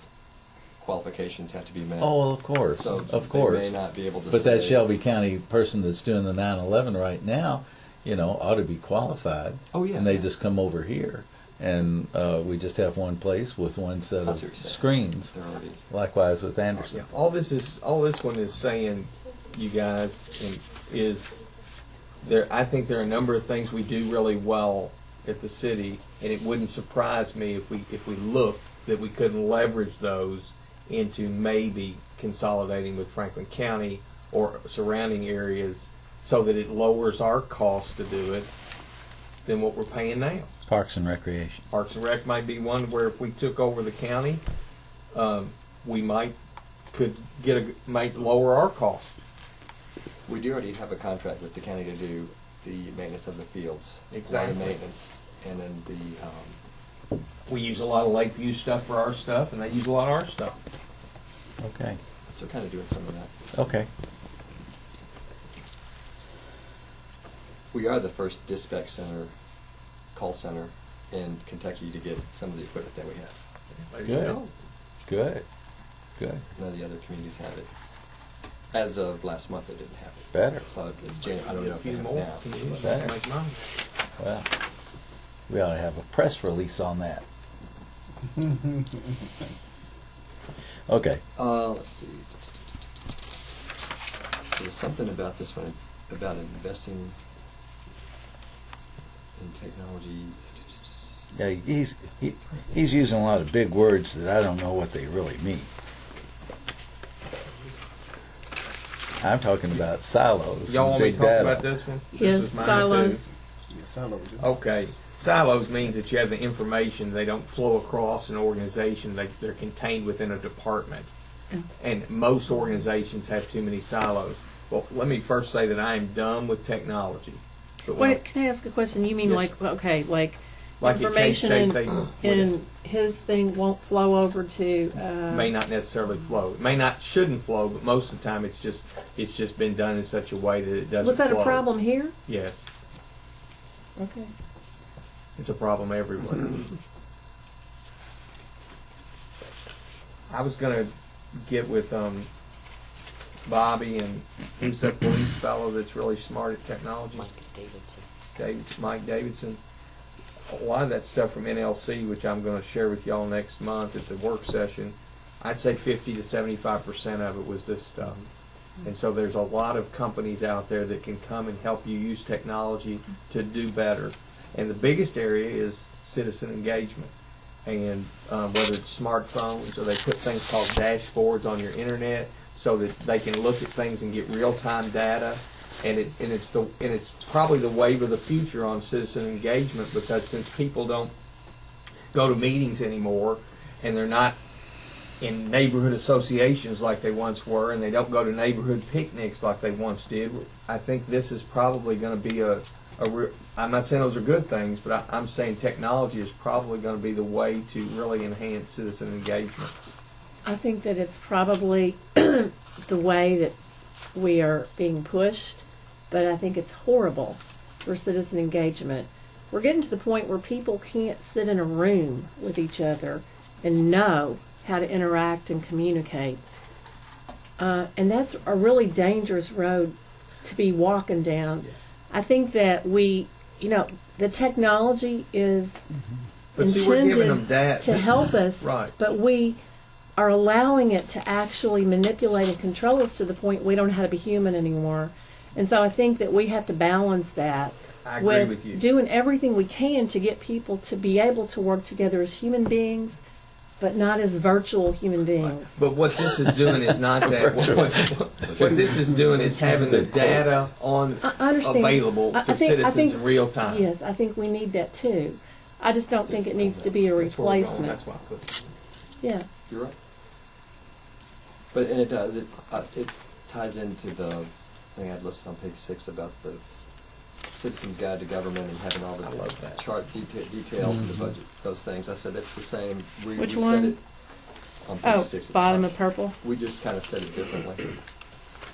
qualifications have to be met. Oh, well, of course, So of course. they may not be able to But that say- Shelby County person that's doing the 9/11 right now, ought to be qualified. Oh, yeah. And they just come over here, and we just have one place with one set I of see what you're saying. screens. They're already. Likewise with Anderson. Yeah, all this one is saying, you guys, is there. I think there are a number of things we do really well at the city, and it wouldn't surprise me if we looked that we couldn't leverage those into maybe consolidating with Franklin County or surrounding areas, so that it lowers our cost to do it than what we're paying now. Parks and Recreation. Parks and Rec might be one where if we took over the county, we might lower our cost. We do already have a contract with the county to do the maintenance of the fields. Exactly. Water maintenance, and then the, We use a lot of Lakeview stuff for our stuff, and they use a lot of our stuff. Okay. so kind of doing some of that. Okay. We are the first dispatch center, call center in Kentucky to get some of the equipment that we have. There you Good. go. Good. Good. None of the other communities have it. As of last month, they didn't have it. Better. So it's January. I don't know A if they few have more it now. communities Better. make money. Well, we ought to have a press release on that. Okay. Let's see. There's something about this one, about investing in technology. Yeah, he's using a lot of big words that I don't know what they really mean. I'm talking about silos. Y'all and want me big to talk data. about this one? Yes, This is mine silos. too. Yes, I know. Okay. Silos means that you have the information, they don't flow across an organization, they're contained within a department. And most organizations have too many silos. Well, let me first say that I am done with technology. But when Wait, can I ask a question? You mean Yes. like Like at information K-State, in his thing won't flow over to may not necessarily flow. It may not, shouldn't flow, but most of the time it's just been done in such a way that it doesn't was that flow. a problem here? Yes. Okay. It's a problem everywhere. I was going to get with Bobby and who's that police fellow that's really smart at technology? Mike Davidson. A lot of that stuff from NLC, which I'm going to share with y'all next month at the work session, I'd say 50 to 75% of it was this stuff. And so there's a lot of companies out there that can come and help you use technology to do better. And the biggest area is citizen engagement. And whether it's smartphones or they put things called dashboards on your internet so that they can look at things and get real-time data. And it's probably the wave of the future on citizen engagement, because since people don't go to meetings anymore and they're not in neighborhood associations like they once were, and they don't go to neighborhood picnics like they once did, I think this is probably going to be I'm not saying those are good things, but I'm saying technology is probably going to be the way to really enhance citizen engagement. I think that it's probably the way that we are being pushed, but I think it's horrible for citizen engagement. We're getting to the point where people can't sit in a room with each other and know how to interact and communicate. And that's a really dangerous road to be walking down. I think that the technology is But see, we're giving them intended that to help us, Right. but we are allowing it to actually manipulate and control us to the point we don't know how to be human anymore. And so I think that we have to balance that I agree with you. doing everything we can to get people to be able to work together as human beings, but not as virtual human beings. But what this is doing is not that. What this is doing is having the data on I understand. available I to think- citizens in real time. Yes, I think we need that too. I just don't think it needs to be a That's where we're going. replacement. That's why I put it. Yeah. You're right. But and it does. It ties into the thing I had listed on page 6 about the Citizen's Guide to Government and having all the I love that. chart details and the budget, those things. I said it's the same. Which we one? said it on page Oh, 6. at the bottom top. of purple. We just kind of said it differently.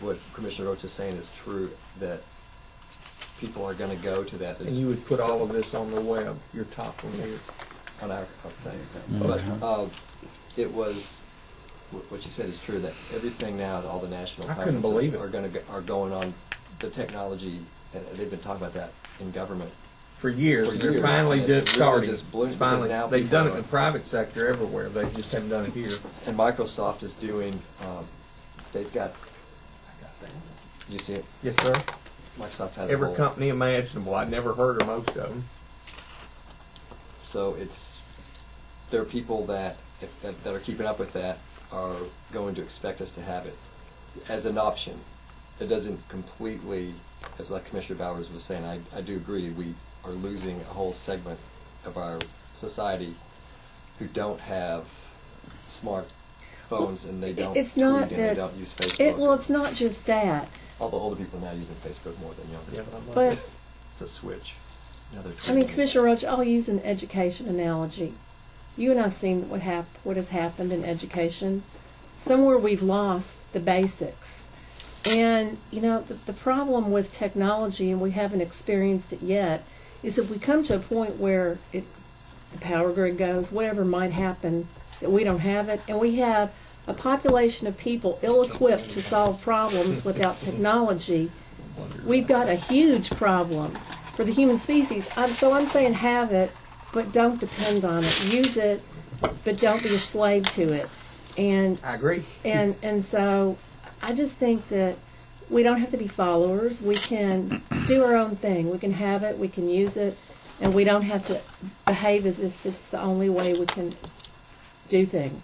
What Commissioner Roach is saying is true, that people are going to go to that. And you would put all of this on the web, your top one here. on our thing. Mhm. But it was what you said is true. That everything now, all the national I couldn't believe it. are going on the technology, and they've been talking about that in government. For years, For and they're years, finally and it's just really starting. just blooming It's finally, because now they've people done it are- in the private sector everywhere. They just haven't done it here. And Microsoft is doing. They've got. You see it? Yes, sir. Microsoft has a Every whole- company imaginable. I'd never heard of most of them. So there are people that are keeping up with that are going to expect us to have it as an option. It doesn't completely, as like Commissioner Bowers was saying, I do agree, we are losing a whole segment of our society who don't have smartphones and they don't It's tweet not and they that- don't use Facebook. Well, it's not just that, Although older people are now using Facebook more than younger. but It's a switch. Now they're I mean, tweeting. Commissioner Roach, I'll use an education analogy. You and I've seen what has happened in education. Somewhere we've lost the basics. And, you know, the problem with technology, and we haven't experienced it yet, is if we come to a point where the power grid goes, whatever might happen, that we don't have it, and we have a population of people ill-equipped to solve problems without technology, we've got a huge problem for the human species. So I'm saying have it, but don't depend on it. Use it, but don't be a slave to it. And I agree. and so I just think that we don't have to be followers. We can do our own thing. We can have it, we can use it, and we don't have to behave as if it's the only way we can do things.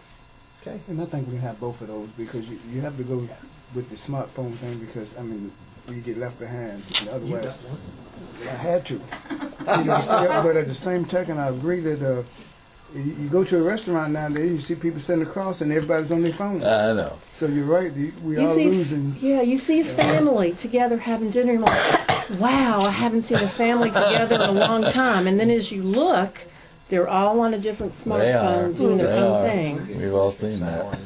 Okay. And I think we can have both of those because you have to go with the smartphone thing because, I mean, you get left behind. And otherwise, I had to. But at the same time, I agree that you go to a restaurant nowadays, you see people sitting across and everybody's on their phone. I know. So you're right, we are losing. Yeah, you see a family together having dinner and you're like, wow, I haven't seen a family together in a long time. And then as you look, they're all on a different smartphone doing their own thing. We've all seen that.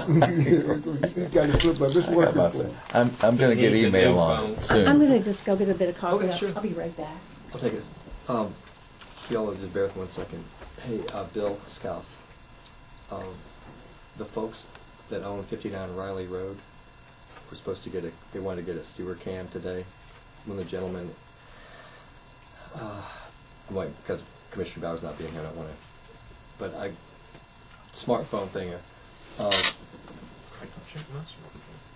You got to flip up. This working. I'm going to get email on it soon. I'm going to just go get a bit of coffee. Okay, sure. I'll be right back. I'll take this. Y'all just bear with me 1 second. Hey, Bill Scoff. The folks that own 59 Riley Road were supposed to they wanted to get a sewer cam today. When the gentleman, because Commissioner Bowers not being here, I don't want to, but smartphone thing.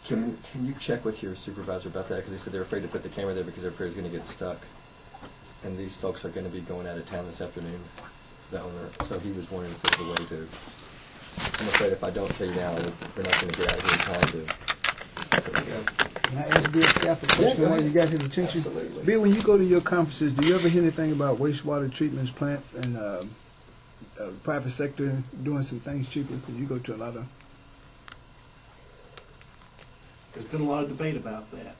Can you check with your supervisor about that? Because they said they're afraid to put the camera there because they're afraid it's going to get stuck. And these folks are going to be going out of town this afternoon, the owner. So he was wondering if there's a way to. I'm afraid if I don't say now, we're not going to get out here in time to. Can I ask Bill Scoff a question while you got his attention? Absolutely. Bill, when you go to your conferences, do you ever hear anything about wastewater treatment plants and private sector doing some things cheaper? Because you go to a lot of. There's been a lot of debate about that,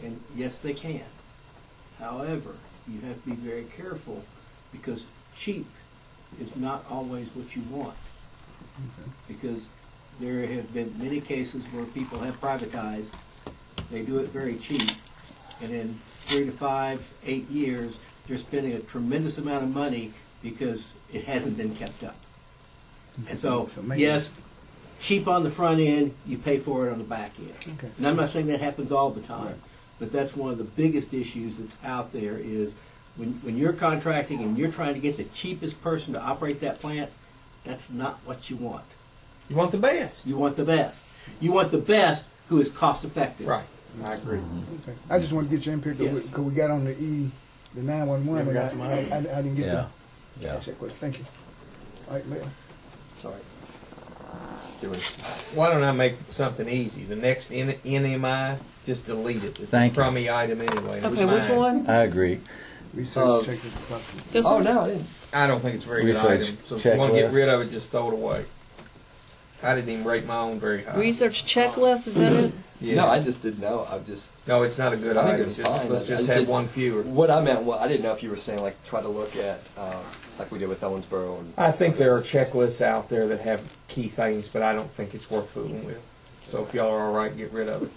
and yes, they can. However, you have to be very careful because cheap is not always what you want. Because there have been many cases where people have privatized, they do it very cheap, and in 3 to 5, 8 years, they're spending a tremendous amount of money because it hasn't been kept up. And so yes, cheap on the front end, you pay for it on the back end. Okay. And I'm not saying that happens all the time, but that's one of the biggest issues that's out there is when you're contracting and you're trying to get the cheapest person to operate that plant, that's not what you want. You want the best. You want the best. You want the best who is cost effective. Right. I agree. Okay. I just want to get your input because Yes. we got on the 911 and I didn't get Yeah. to Yeah. ask that question. Thank you. All right, Mayor. Sorry. Doing. Why don't I make something easy? The next NMI, just delete it. It's Thank a you. crummy item anyway. It was Okay, which mine. one? I agree. Research check this question. This Oh one? no, I didn't. I don't think it's a very good Research item. So if you want to get checklist. rid of it, just throw it away. I didn't even rate my own very high. Research checklist, is that it? Yeah. No, I just didn't know. No, it's not a good I think item. it's Just, fine. let's I just just have didn't- one fewer. What I meant, I didn't know if you were saying like try to look at like we did with Owensboro. And, I think there are checklists out there that have key things, but I don't think it's worth fooling with. So if y'all are all right, get rid of it.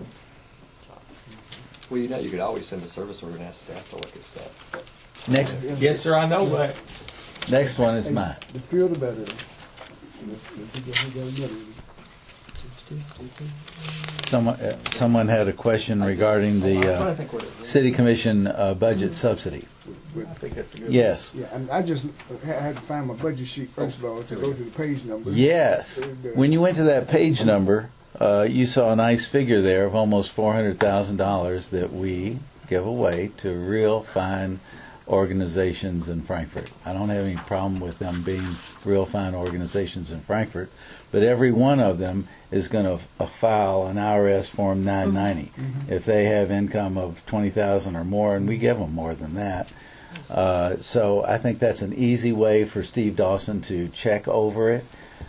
well, you know, you could always send a service order and ask staff to look at stuff. Yes, sir, I know that. Next one is mine. The fewer the better. Someone had a question regarding I the think what it is. city commission budget subsidy. I think that's a good. Yes. Yeah, and I just had to find my budget sheet first of all to go to the page number. Yes. When you went to that page number, you saw a nice figure there of almost $400,000 that we give away to real fine organizations in Frankfort. I don't have any problem with them being real fine organizations in Frankfort, but every one of them is going to file an IRS Form 990 if they have income of $20,000 or more, and we give them more than that. So I think that's an easy way for Steve Dawson to check over it,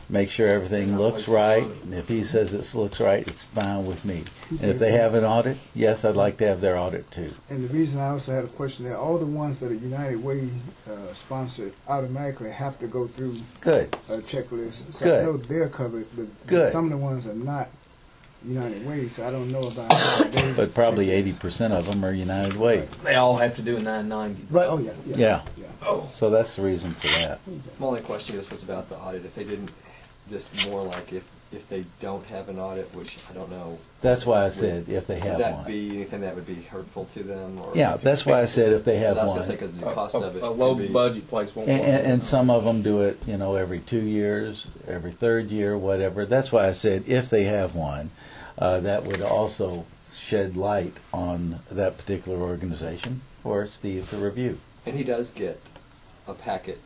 make sure everything looks right. And if he says it looks right, it's fine with me. And if they have an audit, yes, I'd like to have their audit too. And the reason I also had a question there, all the ones that are United Way sponsored automatically have to go through Good. a checklist. So Good. I know they're covered, but Good. some of the ones are not United Way, so I don't know about how they But probably 80% of them are United Way. They all have to do a 990. Right, oh yeah. Yeah. Oh. So that's the reason for that. My only question is, was about the audit. If they didn't, just more like if they don't have an audit, which I don't know. That's why I said if they have Would that one. be anything that would be hurtful to them? Or Yeah, that's why I said if they have I was one. going to say because the cost of it. A low could be- budget place won't work. And some of them do it, every 2 years, every third year, whatever. That's why I said if they have one, that would also shed light on that particular organization for Steve to review. And he does get a packet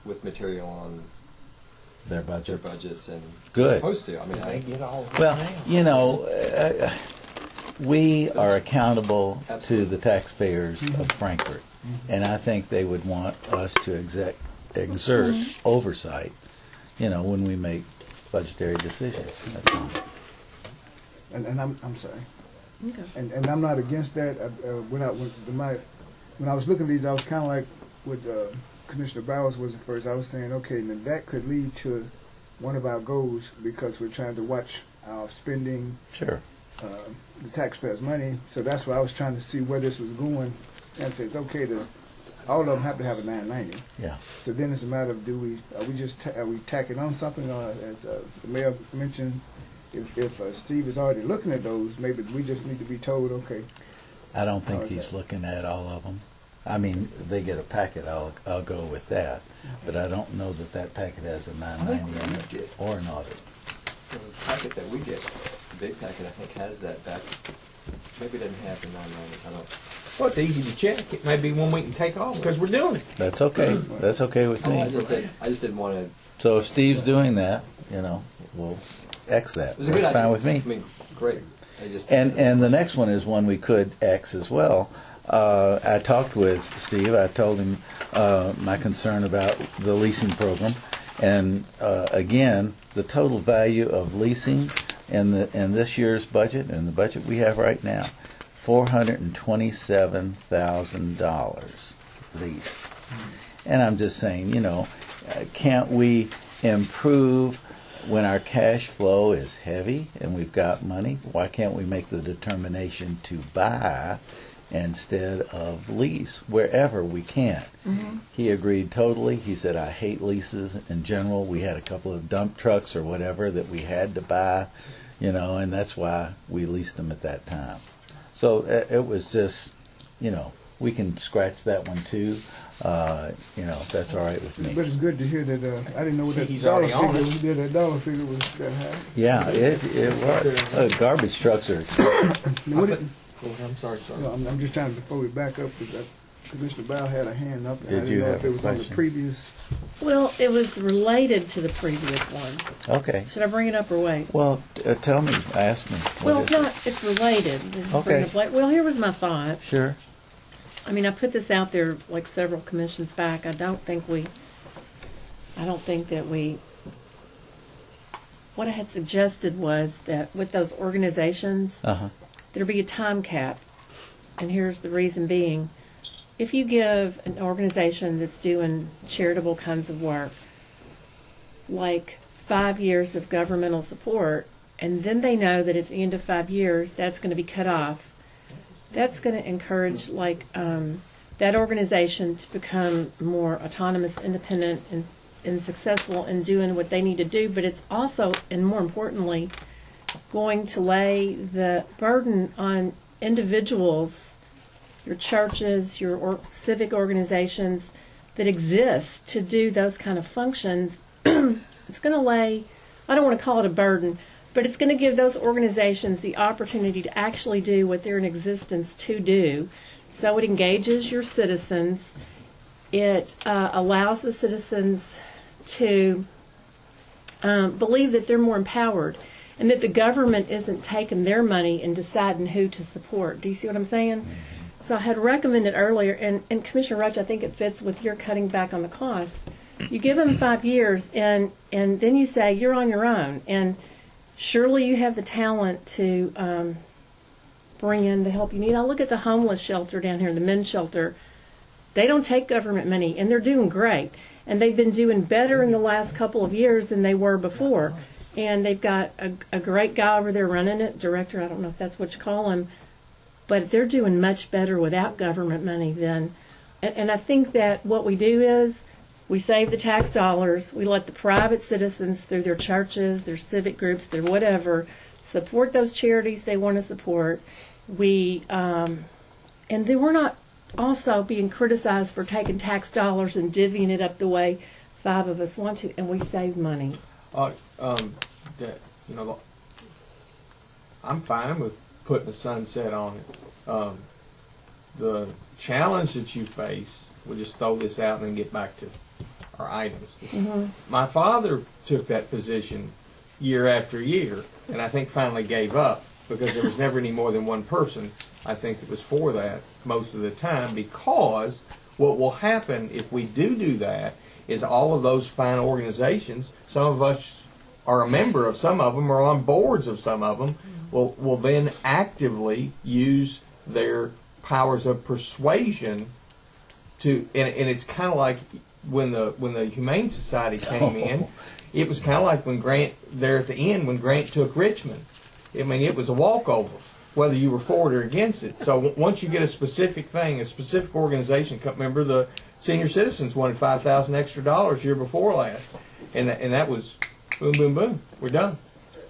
with material on Their their budget. budgets and Good. supposed to. I mean, They I, get all of Well, that now. we are accountable to Absolutely. the taxpayers of Frankfort, and I think they would want us to exert oversight, when we make budgetary decisions. That's all. And I'm sorry. Okay. And I'm not against that. When I was looking at these, I was kind of like what Commissioner Bowers was at first. I was saying, okay, now that could lead to one of our goals because we're trying to watch our spending, Sure. the taxpayers' money. So that's why I was trying to see where this was going. And say it's okay to all of them have to have a 990. Yeah. So then it's a matter of are we tacking on something, or as the mayor mentioned, if Steve is already looking at those, maybe we just need to be told, okay. I don't think How is he's that? looking at all of them. I mean, they get a packet. I'll go with that, but I don't know that packet has a 990 in it or an audit. the packet that we get, the big packet, I think has that back. Maybe it doesn't have the 990. I don't. Well, it's easy to check. It may be one we can take off because we're doing it. That's okay. That's okay with I me. just didn't want to. So if Steve's doing that, we'll X that. It was a good That's idea. fine with me. I mean, great. I just And the next one is one we could X as well. I talked with Steve. I told him my concern about the leasing program, and again, the total value of leasing in this year's budget and the budget we have right now, $427,000 leased. And I'm just saying, can't we improve when our cash flow is heavy and we've got money? Why can't we make the determination to buy instead of lease wherever we can? He agreed totally. He said, I hate leases in general. We had a couple of dump trucks or whatever that we had to buy, and that's why we leased them at that time. So it was just, we can scratch that one too. If that's all right with me. But it's good to hear that. I didn't know what that He's dollar already on figure. it. Yeah, that dollar figure was that high. Yeah, it was. Garbage trucks are expensive. Now, what it- I'm sorry. no, I'm just trying to, before we back up, because Commissioner Bow had a hand up, and I Did didn't you know have if it a was on the question? previous. Well, it was related to the previous one. Okay. Should I bring it up or wait? Well, tell me. Ask me. What Well, is it's it? not. It's related. Just Okay. bring it up late. Well, here was my thought. Sure. I mean, I put this out there like several commissions back. I don't think that we. What I had suggested was that with those organizations, Uh-huh. there be a time cap. And here's the reason being. If you give an organization that's doing charitable kinds of work, like 5 years of governmental support, and then they know that at the end of 5 years, that's going to be cut off, that's going to encourage that organization to become more autonomous, independent, and successful in doing what they need to do. But it's also, and more importantly, going to lay the burden on individuals, your churches, your civic organizations that exist to do those kind of functions. It's going to lay, I don't want to call it a burden, but it's going to give those organizations the opportunity to actually do what they're in existence to do. So it engages your citizens. It allows the citizens to believe that they're more empowered and that the government isn't taking their money and deciding who to support. Do you see what I'm saying? So I had recommended earlier, and Commissioner Roach, I think it fits with your cutting back on the costs. You give them 5 years, and then you say you're on your own, and surely you have the talent to bring in the help you need. I look at the homeless shelter down here, the men's shelter. They don't take government money, and they're doing great. And they've been doing better in the last couple of years than they were before. And they've got a great guy over there running it, director, I don't know if that's what you call him, but they're doing much better without government money than. And I think that what we do is we save the tax dollars, we let the private citizens through their churches, their civic groups, their whatever, support those charities they want to support. We and then we're not also being criticized for taking tax dollars and divvying it up the way 5 of us want to, and we save money. I'm fine with putting a sunset on it. The challenge that you face, we'll just throw this out and then get back to our items. Mm-hmm. My father took that position year after year, and I think finally gave up because there was never any more than one person, I think, that was for that most of the time, because what will happen if we do that is all of those fine organizations, some of us are a member of some of them or on boards of some of them, will then actively use their powers of persuasion to, and it's kind of like when the Humane Society came in, it was kind of like when Grant, there at the end, when Grant took Richmond. I mean, it was a walkover, whether you were for it or against it. So once you get a specific thing, a specific organization, remember the senior citizens wanted $5,000 extra year before last, and that was boom, boom, boom, we're done.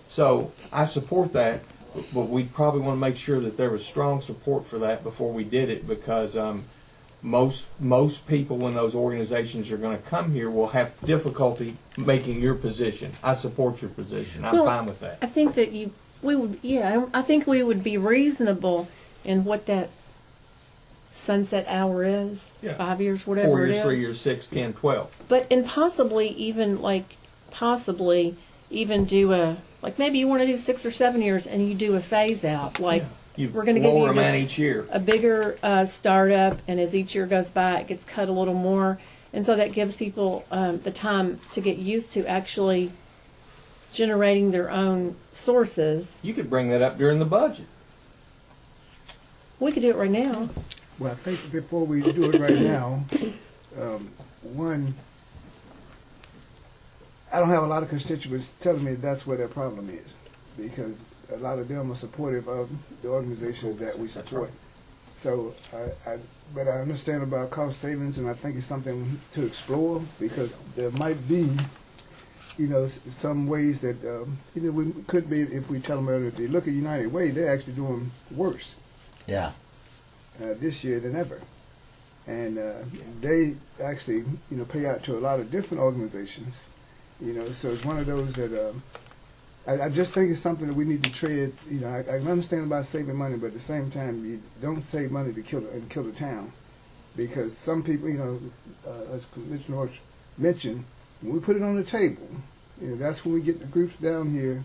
So I support that, but we probably want to make sure that there was strong support for that before we did it, because most people, when those organizations are going to come here, will have difficulty making your position. I support your position. I'm fine with that. I think that I think we would be reasonable in what that sunset hour is. Yeah. 5 years, whatever 4 it years, is. 3 years, 6, 10, 12. But and possibly even do maybe you want to do 6 or 7 years and you do a phase out. Like You we're going to give lower you them out each year. a bigger startup, and as each year goes by, it gets cut a little more, and so that gives people the time to get used to actually generating their own sources. You could bring that up during the budget. We could do it right now. Well, I think before we do it right now, one, I don't have a lot of constituents telling me that's where their problem is, because a lot of them are supportive of the organizations that we support. So, but I understand about cost savings, and I think it's something to explore, because there might be, some ways that, we could be, if we tell them earlier, if they look at United Way, they're actually doing worse. Yeah. This year than ever. And they actually, pay out to a lot of different organizations, so it's one of those that, I just think it's something that we need to tread. I understand about saving money, but at the same time, you don't save money to kill the town, because some people, as Commissioner Roach mentioned, when we put it on the table, that's when we get the groups down here,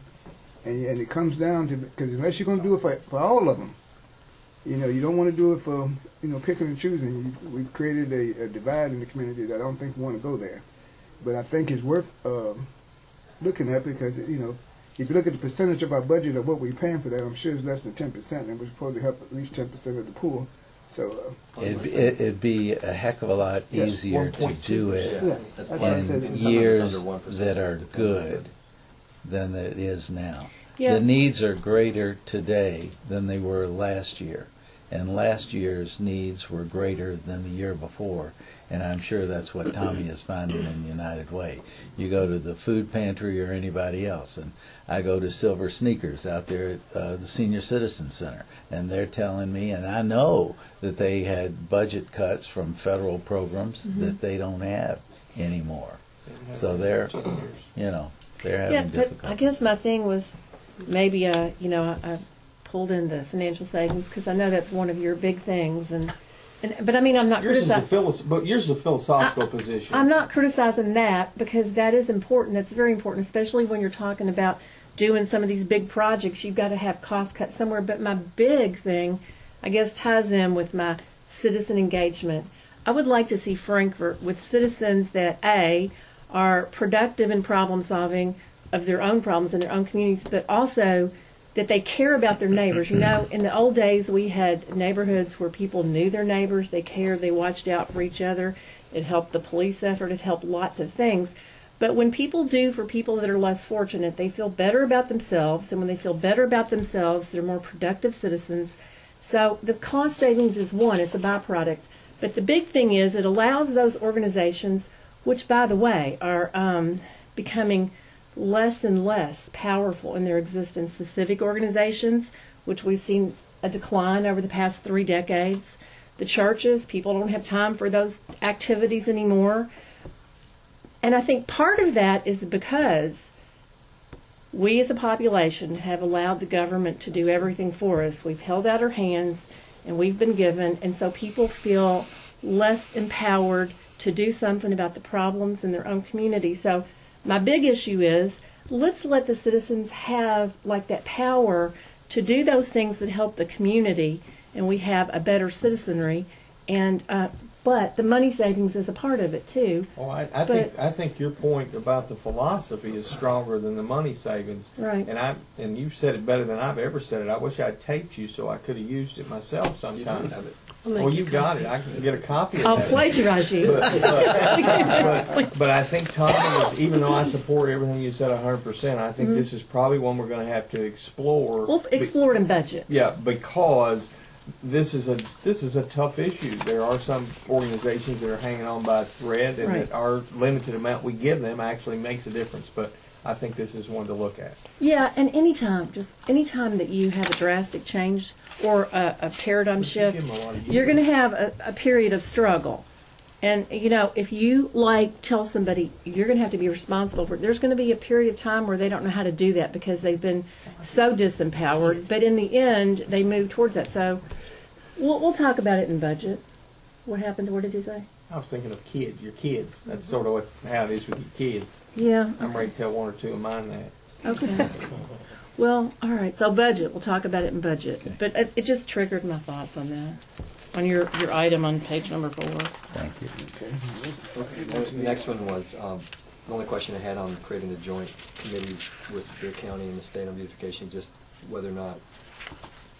and it comes down to, because unless you're going to do it for all of them, you don't want to do it for picking and choosing. We've created a divide in the community that I don't think we want to go there, but I think it's worth looking at, because if you look at the percentage of our budget of what we're paying for that, I'm sure it's less than 10%, and we're supposed to help at least 10% of the poor. So It'd be a heck of a lot easier to do it that's why I said in it's years that are good than it is now. Yeah. The needs are greater today than they were last year. and last year's needs were greater than the year before. And I'm sure that's what Tommy is finding in United Way. You go to the food pantry or anybody else, and I go to Silver Sneakers out there at the Senior Citizen Center, and they're telling me, and I know that they had budget cuts from federal programs that they don't have anymore. So they're, they're having Yeah, but difficulty. I guess my thing was maybe, I pulled in the financial savings because I know that's one of your big things, but I mean, I'm not criticizing. But yours is a philosophical position. I'm not criticizing that because that is important. That's very important, especially when you're talking about doing some of these big projects. You've got to have cost cuts somewhere. But my big thing, I guess, ties in with my citizen engagement. I would like to see Frankfort with citizens that are productive in problem solving of their own problems in their own communities, but also that they care about their neighbors. In the old days, we had neighborhoods where people knew their neighbors, they cared, they watched out for each other. It helped the police effort, it helped lots of things. But when people do for people that are less fortunate, they feel better about themselves, and when they feel better about themselves, they're more productive citizens. So the cost savings is one, it's a byproduct. But the big thing is it allows those organizations, which, by the way, are becoming less and less powerful in their existence. The civic organizations, which we've seen a decline over the past 3 decades. The churches, people don't have time for those activities anymore. And I think part of that is because we as a population have allowed the government to do everything for us. We've held out our hands and we've been given, and so people feel less empowered to do something about the problems in their own community. So my big issue is let's let the citizens have like that power to do those things that help the community, and we have a better citizenry. And but the money savings is a part of it too. Well, I think your point about the philosophy is stronger than the money savings. Right. And you've said it better than I've ever said it. I wish I'd taped you so I could have used it myself sometime. You don't have it. Well, you got it. I can get a copy of I'll that. plagiarize you. But I think, Tom, even though I support everything you said 100%, I think this is probably one we're going to have to explore. We'll explore it in budget. Yeah, because this is a tough issue. There are some organizations that are hanging on by a thread, and Right. that our limited amount we give them actually makes a difference. But I think this is one to look at. Yeah, and anytime that you have a drastic change or a paradigm shift, Give 'em a lot of you're going to have a period of struggle. And, if you, tell somebody you're going to have to be responsible for it, there's going to be a period of time where they don't know how to do that because they've been so disempowered. But in the end, they move towards that. So we'll talk about it in budget. What happened? What did you say? I was thinking of your kids. That's sort of how it is with your kids. Yeah. I'm ready to tell one or two of mine that. Okay. Well, all right. So budget. We'll talk about it in budget. Okay. But it just triggered my thoughts on that. On your item on page number 4. Thank you. The next one was, the only question I had on creating a joint committee with the county and the state on beautification, just whether or not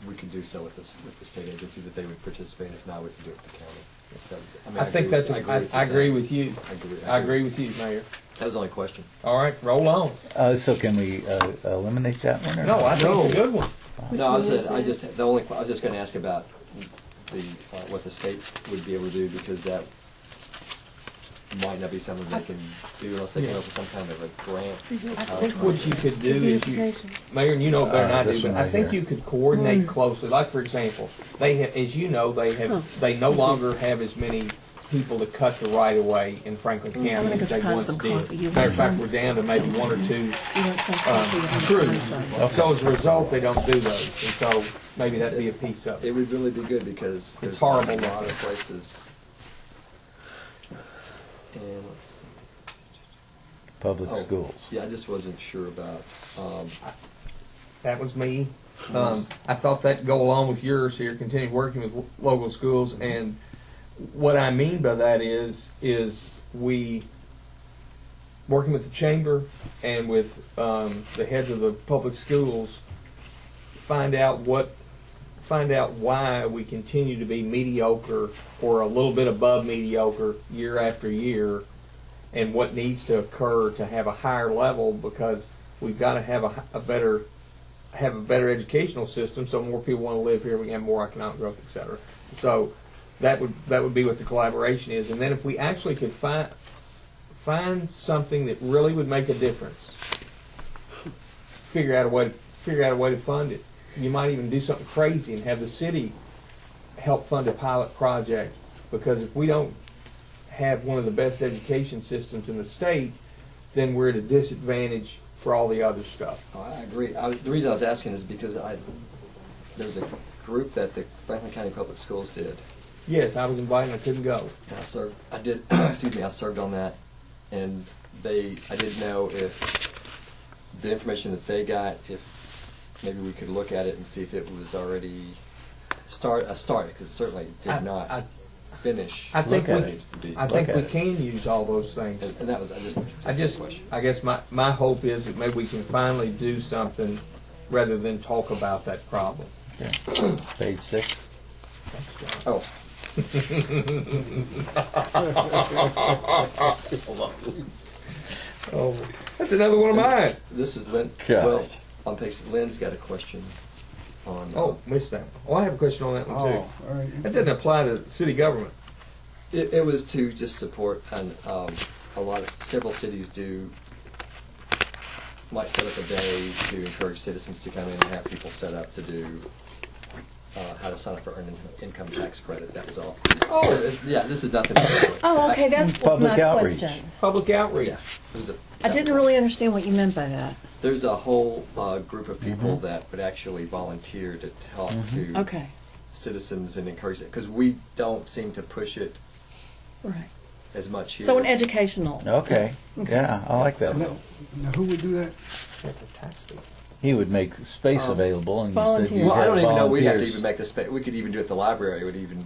we could do so with the state agencies, if they would participate. If not, we could do it with the county. If that was, I think that's. I agree with you. I I agree with you, Mayor. That was the only question. All right, roll on. So can we eliminate that one? Or No, not? I think it's a good one. No, I was just going to ask about what the state would be able to do, because that might not be something they can do unless they come up with some kind of a grant. I think what you could do is Mayor, and you know better than I this do, but one I right think here. you could coordinate closely. Like, for example, they have, as you know, they no longer have as many people to cut the right of way in Franklin I'm County gonna as go they find once some did. coffee. You Matter want of fact, some? we're down to maybe 1 or 2 You want some coffee? crews. So as a result, they don't do those, and so maybe that'd be a piece of it. It would really be good, because there's horrible. a lot of places. And let's see. Public Oh. schools. Yeah, I just wasn't sure about. That was me. I thought that'd go along with yours here, continue working with local schools. And what I mean by that is we, working with the chamber and with the heads of the public schools, find out why we continue to be mediocre or a little bit above mediocre year after year, and what needs to occur to have a higher level, because we've got to have a better have a better educational system, so more people want to live here. We can have more economic growth, et cetera. So that would be what the collaboration is. And then if we actually could find something that really would make a difference, figure out a way to fund it. You might even do something crazy and have the city help fund a pilot project, because if we don't have one of the best education systems in the state, then we're at a disadvantage for all the other stuff. Oh, I agree. The reason I was asking is because there's a group that the Franklin County Public Schools did. Yes, I was invited. I couldn't go. And I did. Excuse me. I served on that, and I didn't know if the information that they got, if maybe we could look at it and see if it was already started, because it certainly did not finish. I think what it needs to be. I think we can use all those things. And that was I guess my hope is that maybe we can finally do something rather than talk about that problem. Okay. Page 6. Oh. Oh, that's another one of mine. This is Lynn. Gosh. Well, on page, Lynn's got a question on. Oh, missed that one. Oh, I have a question on that one too. Oh, all right. That doesn't apply to city government. It was to just support, and several cities might set up a day to encourage citizens to come in and have people set up to do how to sign up for earned income tax credit. That was all. Oh, this is nothing. Oh, okay, that's Public my outreach. question. Public outreach. Yeah, I didn't really understand what you meant by that. There's a whole group of people that would actually volunteer to talk to Okay, citizens and encourage it, because we don't seem to push it right. as much here. So an educational. Okay. Yeah, I like that. Now, who would do that? He would make space available, and you said volunteers. you Well, I had don't even know we'd have to volunteers. even make the space. We could even do it at the library. It would even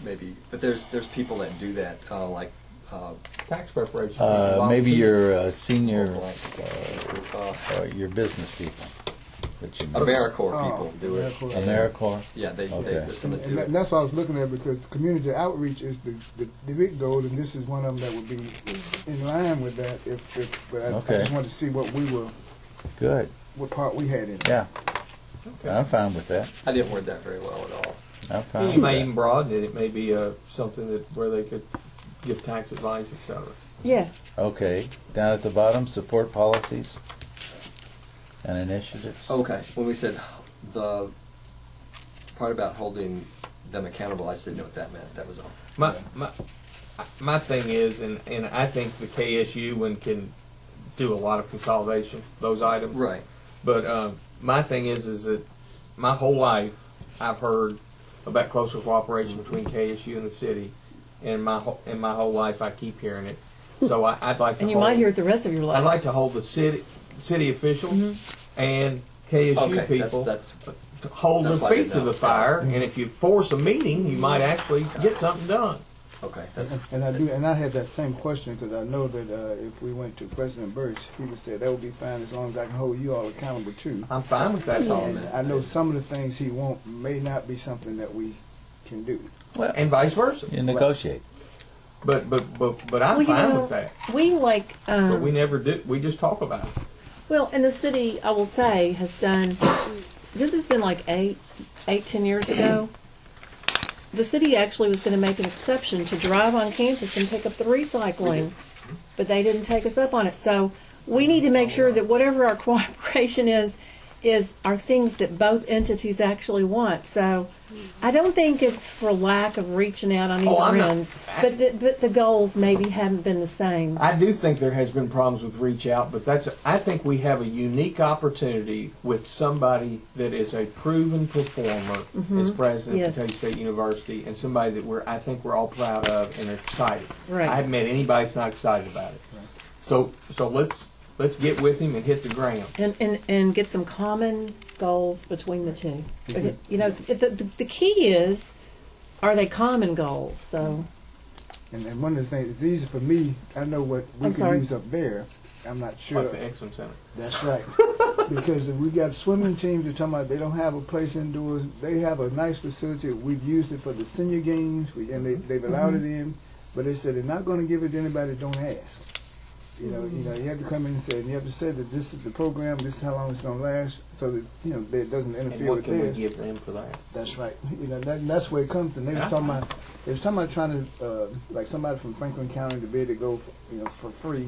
maybe, but there's people that do that, like Tax preparation. Maybe your senior, your business people. That you know. AmeriCorps people do it. AmeriCorps. Yeah, Okay. there's some that do it. That's what I was looking at, because community outreach is the big goal, and this is one of them that would be in line with that. But I Okay. just wanted to see what Good. part we had in it. Yeah. I'm fine with that. I didn't word that very well at all. I'm fine You with may that. even broaden it. It may be something where they could give tax advice, etc. Yeah. Okay. Down at the bottom, support policies and initiatives. Okay, when we said the part about holding them accountable, I just didn't know what that meant. That was all. My thing is, and I think the KSU one can do a lot of consolidation, those items. Right. But my thing is that my whole life I've heard about closer cooperation between KSU and the city, and my whole life I keep hearing it. So I'd like to. And you might hear it the rest of your life. I'd like to hold the city officials and KSU people That's to hold That's their why I feet didn't to know. the fire, and if you force a meeting, you might actually get something done. okay. And I had that same question, because I know that if we went to President Birch, he would say that would be fine as long as I can hold you all accountable too. I'm fine with that. That's all I And meant. I know some of the things he won't may not be something that we can do. Well, And vice versa. you negotiate. But I'm Well, you fine know, with that. We like. But we never do. We just talk about it. Well, and the city, I will say, has done, this has been like 10 years ago. The city actually was going to make an exception to drive on campus and pick up the recycling, but they didn't take us up on it. So we need to make sure that whatever our cooperation is are things that both entities actually want. So I don't think it's for lack of reaching out on Oh, I'm either not- end, but the goals maybe haven't been the same. I do think there has been problems with reach out, but I think we have a unique opportunity with somebody that is a proven performer as president Yes. of Kentucky State University, and somebody that I think we're all proud of and are excited. Right. I haven't met anybody that's not excited about it. So let's get with him and hit the ground. And get some common goals between the two. Because, you know, the key is, are they common goals? So And one of the things, it's easy for me, I know what we I'm can sorry. use up there. I'm not sure. Like the Exum Center. That's right. Because we got swimming teams that are talking about they don't have a place indoors. They have a nice facility. We've used it for the senior games, and they've allowed it in. But they said they're not going to give it to anybody that don't ask. You know, you have to come in and say, and you have to say that this is the program, this is how long it's going to last, so that that it doesn't And interfere what with can we theirs. give them for that? That's right. That's where it comes from. They was talking about trying to like somebody from Franklin County to be able to go for free.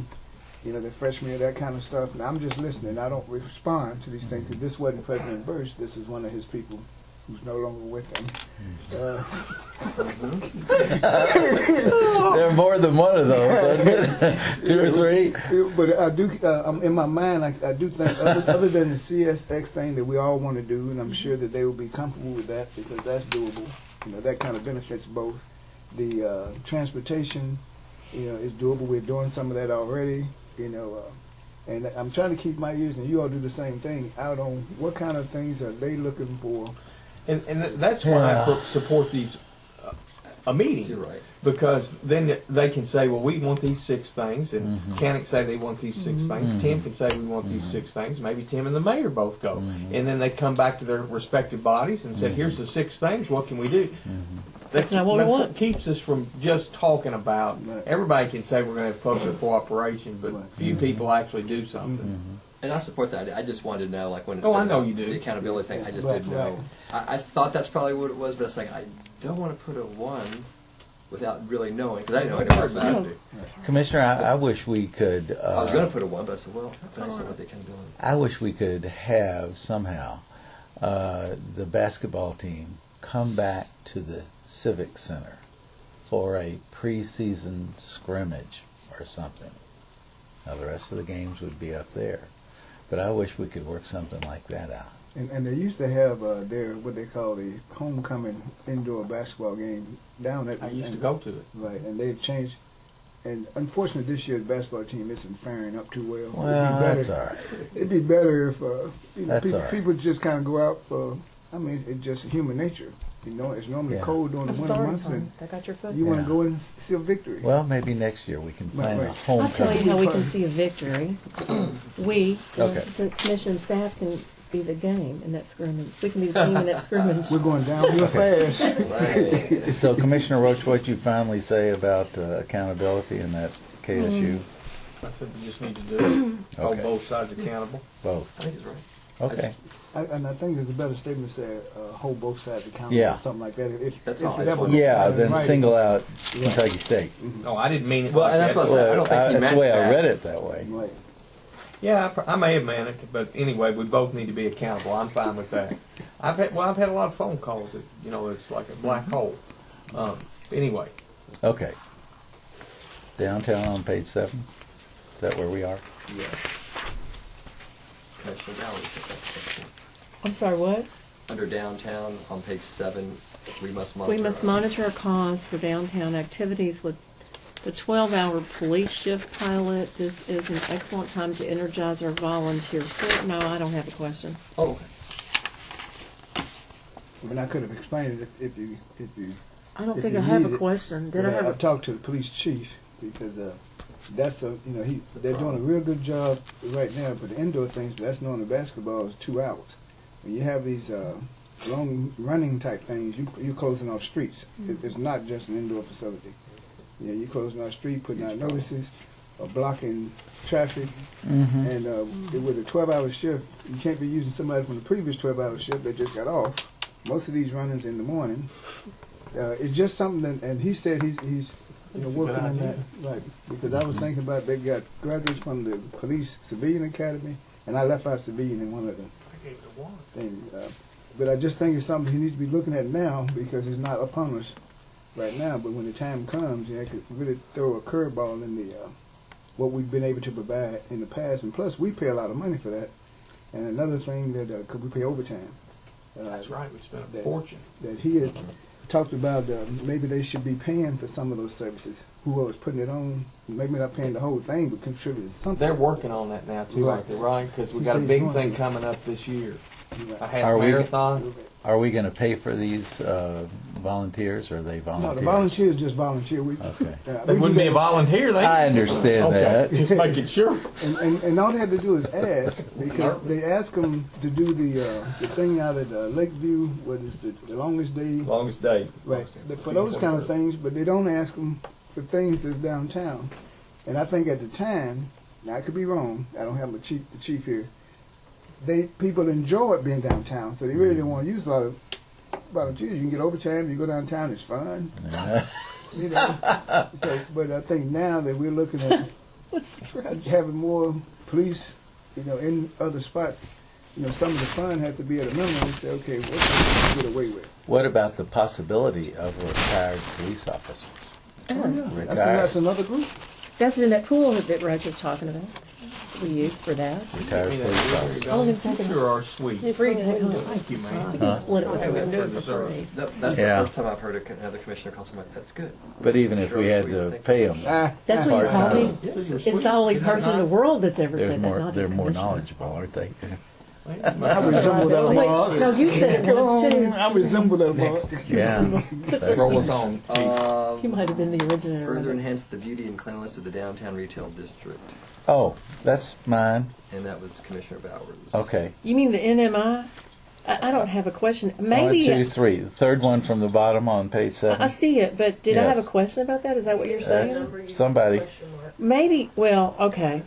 The freshman, that kind of stuff. And I'm just listening. I don't respond to these things because this wasn't President Bush. This is one of his people who's no longer with him. There are more than one of those, isn't it? 2 or 3. But I do, in my mind, I do think, other than the CSX thing that we all want to do, and I'm sure that they will be comfortable with that because that's doable. That kind of benefits both. The transportation, is doable. We're doing some of that already. And I'm trying to keep my ears, and you all do the same thing, out on what kind of things are they looking for. And that's why I support these a meeting. You're right. Because then they can say, well, we want these 6 things, and Cannock say they want these 6 things. Tim can say we want these 6 things. Maybe Tim and the mayor both go, and then they come back to their respective bodies and say, here's the 6 things. What can we do? That's not what we want. Keeps us from just talking about. Right. Everybody can say we're going to have public cooperation, but few people actually do something. And I support that. I just wanted to know, like, when it Oh, said I know about you do. the accountability thing, I just Right, didn't know. I thought that's probably what it was, but it's like, I don't want to put a 1 without really knowing, because I didn't know anything about it. Commissioner, I wish we could. I was going to put a 1, but I said, well, that's nice to what the accountability. I wish we could have somehow the basketball team come back to the Civic Center for a preseason scrimmage or something. Now the rest of the games would be up there, but I wish we could work something like that out. And they used to have their what they call the homecoming indoor basketball game down at. I used to go to it. Right, and they've changed. And unfortunately, this year's basketball team isn't faring up too well. Well, that's all right. It'd be better if That's all right. people just kind of go out for. I mean, it's just human nature. It's normally Yeah. cold during the winter months, and I got your foot. you want Yeah. to go and see a victory. Well, maybe next year we can plan Right, a right. I'll tell you homecoming. how we can see a victory. We, Okay. the commission staff, can be the game in that scrimmage. We can be the team in that scrimmage. We're going down real fast. Right. So, Commissioner Roach, what you finally say about accountability in that KSU? I said we just need to do it. Hold Okay. both sides accountable. Both. I think it's right. Okay. And I think there's a better statement to say, hold both sides accountable, Yeah. or something like that. That's if all. it ever Yeah, looked then right. single out Right. Kentucky State. No, I didn't mean it Well, like and that's that. what I said. I don't think he that's meant the way that. I read it that way. Right. Yeah, I may have meant it, but anyway, we both need to be accountable. I'm fine with that. I've had a lot of phone calls that, it's like a black hole. Anyway, Okay. Downtown on page 7. Is that where we are? Yes. Commissioner Galloway took that section. I'm sorry, what? Under downtown, on page 7, we must monitor. We must monitor costs for downtown activities with the 12-hour police shift pilot. This is an excellent time to energize our volunteer force. No, I don't have a question. Oh, okay. I mean, I could have explained it if you. I don't If think you I have need a it. question. Did I have I've a... talked to the police chief because that's they're doing a real good job right now for the indoor things. But that's normally basketball is 2 hours. When you have these long running type things, you're closing off streets. It's not just an indoor facility. Yeah, you're closing off street, putting out notices, or blocking traffic. And with a 12-hour shift, you can't be using somebody from the previous 12-hour shift that just got off. Most of these run-ins in the morning. It's just something that, and he said he's working on that, right? Because I was thinking about they got graduates from the police civilian academy, and I left out civilian in one of the things. But I just think it's something he needs to be looking at now because it's not upon us right now. But when the time comes, I could really throw a curveball in the what we've been able to provide in the past, and plus we pay a lot of money for that. And another thing that could we pay overtime? that's right. We spent a that- fortune. That he had talked about maybe they should be paying for some of those services. Who was putting it on? Maybe not paying the whole thing, but contributing something. They're working on that now too, aren't they? Right? Because we He got a said big he's thing going to. coming up this year. Right. A half Are we- marathon. Are we going to pay for these volunteers, or are they No, volunteers? the volunteers just volunteer. We, Okay. They wouldn't be a volunteer. They. I understand Okay, that. just making sure. and all they had to do is ask, because they asked them to do the thing out at Lakeview, whether it's the longest day, Longest day. right? For those kind of things, but they don't ask them for things that's downtown. And I think at the time, now I could be wrong, I don't have the chief here, people enjoy being downtown, so they really don't want to use a lot of volunteers. You can get overtime, you go downtown, it's fun. You know, but I think now that we're looking at having more police, you know, in other spots, you know, some of the fun has to be at a minimum. We say, okay, what can we get away with? What about the possibility of a retired police officer? Retired. That's another group. That's in that pool that Roach was talking about. We use for that. Retired police officer. I'll let him take it. Sure are sweet. If we take it. Thank you, man. We can split it with I have that them. for dessert. That's Yeah. the first time I've heard another commissioner call somebody, that's good. But even if we had to pay them, That's what you call me. Yes, you're It's sweet. the only Isn't that person in the nice? world that's ever they're said that. more not they're just more commissioner. knowledgeable, aren't they? I resemble that Wait, law. no, you said it once too. I resemble that law. Yeah. Roll us on. You might have been the originator. Further of it. enhance the beauty and cleanliness of the downtown retail district, Oh, that's mine. and that was Commissioner Bowers. Okay. You mean the NMI? I don't have a question. Maybe 1, 2, 3. The third one from the bottom on page 7. I see it, but did I have a Yes. question about that? Is that what you're saying? That's somebody. Maybe. Well, okay.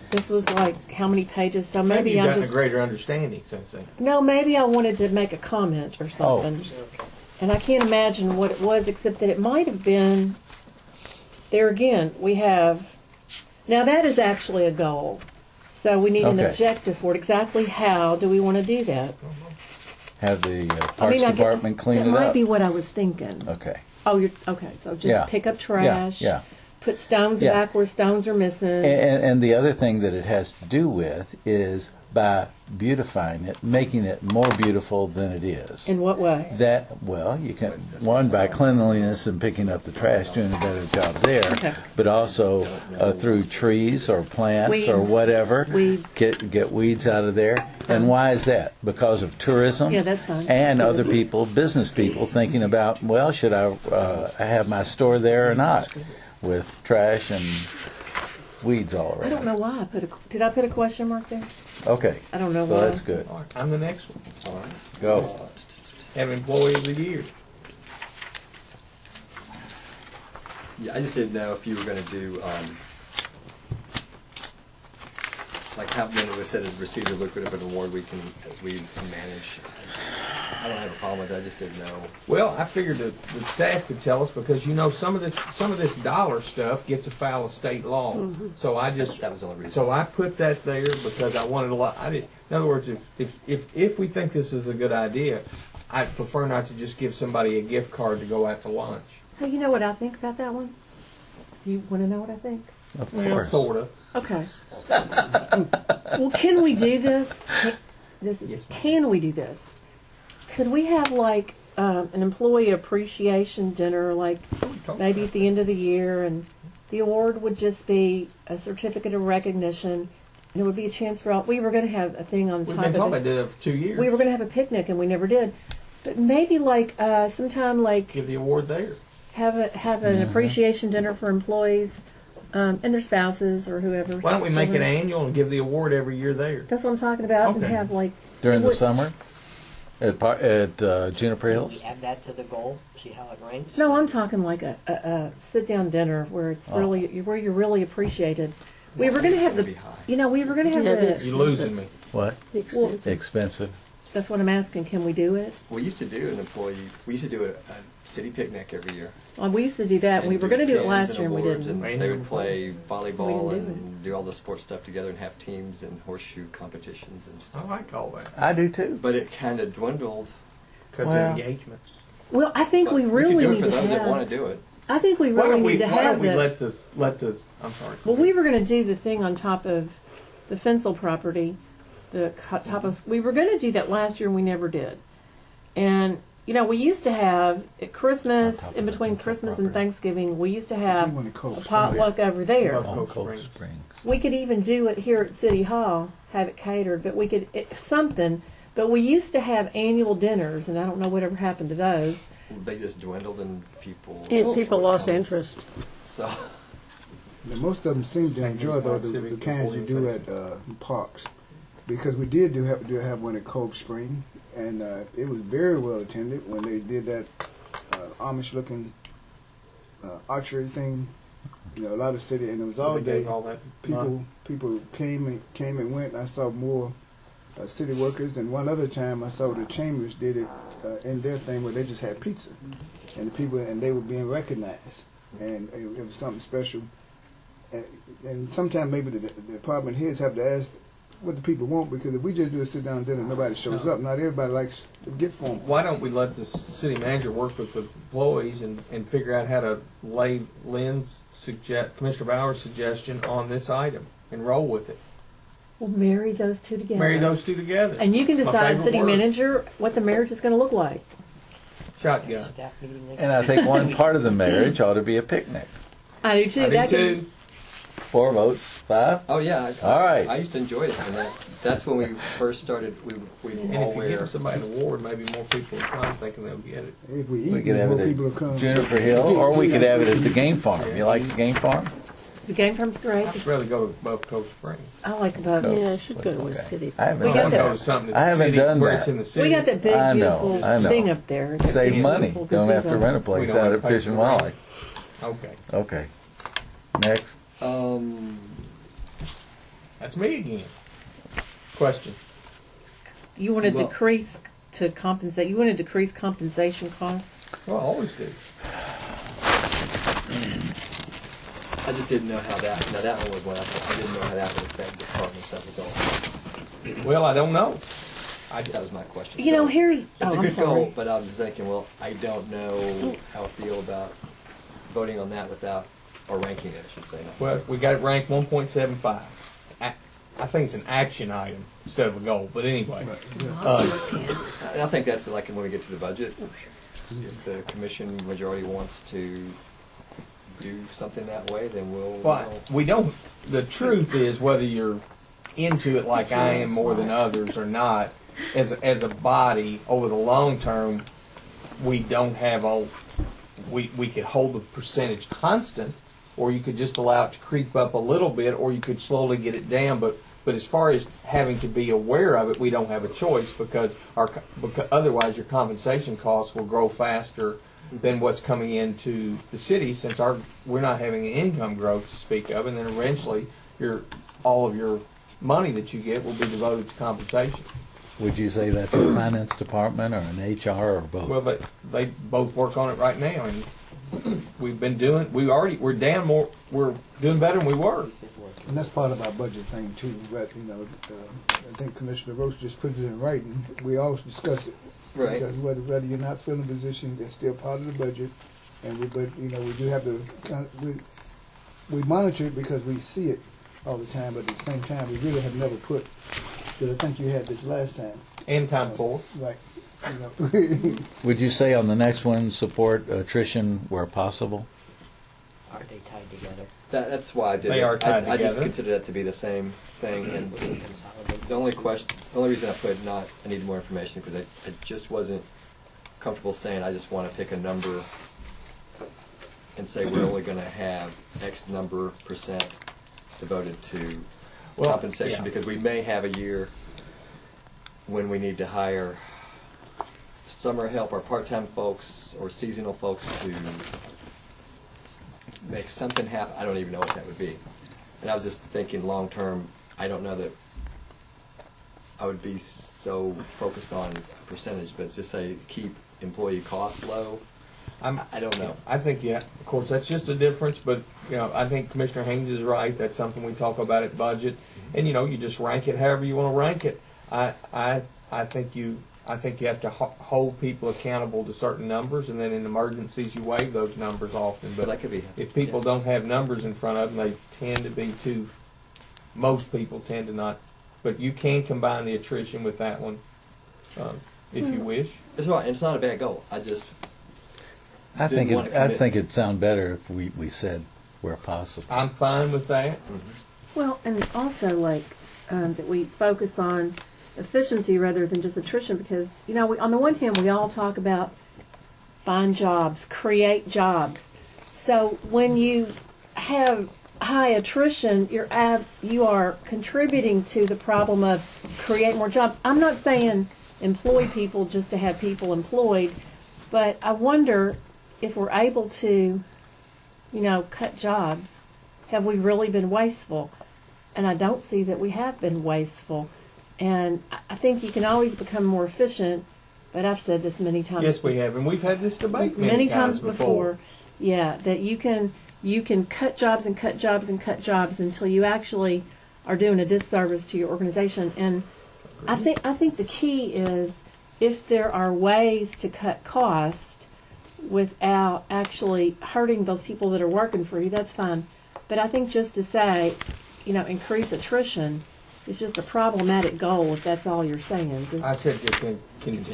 This was like how many pages? So Maybe maybe you've I gotten a just greater understanding since then. no. Maybe I wanted to make a comment or Oh. something, and I can't imagine what it was, except that it might have been. There again, we have. Now that is actually a goal, so we need an Okay. objective for it. Exactly how do we want to do that? Have the Parks I get- Department clean that it might up. be what I was thinking. Okay. Oh, you're okay. So just Yeah. pick up trash. Yeah. Put stones Yeah. back where stones are missing. And the other thing that it has to do with is by beautifying it, making it more beautiful than it is. In what way? That, well, you can, one, by cleanliness and picking up the trash, doing a better job there, Okay. but also through trees or plants or Weeds. whatever. Weeds. Get weeds out of there. And why is that? Because of tourism? Yeah, that's fine. And other people, business people, thinking about, well, should I have my store there or not? With trash and weeds all around. I don't know why I put a. Did I put a question mark there? Okay. I don't know So why. that's good. All right, I'm the next one. All right. Go. Have Employee of the Year. Yeah, I just didn't know if you were going to do, like how when it was said as receive your lucrative award, we can, as we manage. I don't have a problem with that. I just didn't know. Well, I figured that the staff could tell us because you know some of this dollar stuff gets afoul of state law. So I just That was the only reason. so I put that there because I wanted a lot. I did. In other words, if we think this is a good idea, I'd prefer not to just give somebody a gift card to go out to lunch. Hey, you know what I think about that one? You want to know what I think? Of Well, course. sort of. Okay. Well, can we do this? Yes, ma'am. Can we do this? Could we have like an employee appreciation dinner, like maybe at the end of the year, and the award would just be a certificate of recognition, and it would be a chance for all. We were going to have a thing on We've top been talking of about it. doing it for 2 years. We were going to have a picnic, and we never did. But maybe like sometime like give the award there. have an appreciation dinner for employees and their spouses or whoever. Why don't we make it children. annual and give the award every year there? That's what I'm talking about, and Okay. have like During the What- summer? At Juniper Can Hills? we add that to the goal? See how it ranks? No, I'm talking like a sit-down dinner where it's Oh. really where you're really appreciated. We were going to have It's the, gonna be high. you know, we were going to have Yeah, it the. is. You're losing me. What? Well, Expensive. that's what I'm asking. Can we do it? We used to do an employee. We used to do a city picnic every year. Well, we used to do that. And We were going to do it pins last and year, and we awards, didn't. And they would play volleyball We didn't do and do all the sports stuff together and have teams and horseshoe competitions and I stuff. like all that I do too. But it kind of dwindled. because Well- of engagement. Well, I think But we really could do need it for to those that want have. to do it. I think we Why really don't we? need to Why don't have we the. let this? I'm sorry. Well, we were going to do the thing on top of the Fiscal property, top of. We were going to do that last year, and we never did. And you know, we used to have at Christmas, On top of in the between Fiscal Christmas and property. Thanksgiving, we used to have When it cold a potluck over there. Above On Coke Coke Springs. Springs. We could even do it here at City Hall, have it catered, but we could something. But we used to have annual dinners, and I don't know whatever happened to those. They just dwindled and people. People lost interest. So Now, most of them seem to Same enjoy though as the Civic kinds you do at parks, because we did have one at Cove Spring, and it was very well attended when they did that Amish looking archery thing. You know, a lot of city, and it was all They day. gave all that money. People came and went. And I saw more city workers, and one other time I saw the Chambers did it in their thing where they just had pizza, and the people, and they were being recognized, and it was something special. And sometimes maybe the department heads have to ask what the people want, because if we just do a sit down dinner, nobody shows up. Not everybody likes to get formal. Why don't we let the city manager work with the employees and figure out how to lay Commissioner Bauer's suggestion on this item and roll with it? We'll marry those two together. Marry those two together. And you can My decide, favorite city word. manager, what the marriage is going to look like. Shotgun. Staff meeting next And I think one part of the marriage ought to be a picnic. I do too. I That do can- too. 4 votes, 5. Oh yeah. All right. I used to enjoy it, and that's when we first started. We And all if you give wear. somebody an award, maybe more people will come thinking they'll get it. If we We eat, could have more it people will at come. Juniper Hill, or we could have it at the game farm. You like the game farm? The game farm's great. I'd rather go to Above Coast Springs. I like the boat. Yeah, I should go to West Okay. City. I haven't We I got want to that. go to something I that's haven't city, done where that. it's in the city. We got that big, I know, beautiful I know. thing up there. It's Save a money. beautiful Don't have to gazebo. rent a place We don't out have at to pay Fish and for rent. Wildlife. Okay. Okay. Next. That's me again. Question. You want to Well- decrease to compensate. You want to decrease compensation costs. Well, I always do. I just didn't know how that. Now that one was one. I didn't know how that would affect departments. That was all. Well, I don't know. That was my question. You know, So, here's. It's oh, a I'm good sorry. goal, but I was thinking, well, I don't know how I feel about voting on that without, or ranking it, I should say. Well, we got it ranked 1.75. I think it's an action item instead of a goal. But anyway, And I think that's like when we get to the budget. If the commission majority wants to do something that way, then well, we don't. The truth is, whether you're into it like I am more than others or not, as a body over the long term, we don't have all. We could hold the percentage constant, or you could just allow it to creep up a little bit, or you could slowly get it down. But as far as having to be aware of it, we don't have a choice because otherwise your compensation costs will grow faster than what's coming into the city, since we're not having an income growth to speak of, and then eventually all of your money that you get will be devoted to compensation. Would you say that's a finance department or an HR or both? Well, they both work on it right now, and we've been doing. We're down more. We're doing better than we were. And that's part of our budget thing too. But I think Commissioner Roach just put it in writing. We always discuss it. Right. Because whether you're not filling a position, that's still part of the budget. And we do have to we monitor it because we see it all the time. But at the same time, we really have never put. Because I think you had this last time. And time for. Right. Would you say on the next one, support attrition where possible? Are they tied together? That's why I did They it. are tied I just together. consider that to be the same thing. And Consolidate. the only reason I put not, I needed more information because I just wasn't comfortable saying I just want to pick a number and say we're only going to have X number percent devoted to compensation, yeah. because we may have a year when we need to hire summer help or part-time folks or seasonal folks to make something happen. I don't even know what that would be. And I was just thinking long-term, I don't know that I would be so focused on a percentage, but just say keep employee costs low. I don't know. I think, yeah, of course, that's just a difference, but, I think Commissioner Haynes is right. That's something we talk about at budget. And, you just rank it however you want to rank it. I think you have to hold people accountable to certain numbers, and then in emergencies you waive those numbers often. But That could be. if people don't have numbers in front of them, they tend to be most people tend to not. But you can combine the attrition with that one if you wish. It's right. It's not a bad goal. I just I Didn't want to I commit. think it'd sound better if we said where possible. I'm fine with that. Well, and also that we focus on efficiency rather than just attrition, because on the one hand we all talk about find jobs, create jobs. So when you have high attrition, you are contributing to the problem of create more jobs. I'm not saying employ people just to have people employed, but I wonder if we're able to, cut jobs have we really been wasteful? And I don't see that we have been wasteful. And I think you can always become more efficient, but I've said this many times. Yes, we have, and we've had this debate many times before. Yeah, that you can cut jobs and cut jobs and cut jobs until you actually are doing a disservice to your organization. And I think the key is if there are ways to cut costs without actually hurting those people that are working for you, that's fine. But I think just to say, increase attrition is just a problematic goal if that's all you're saying. I said,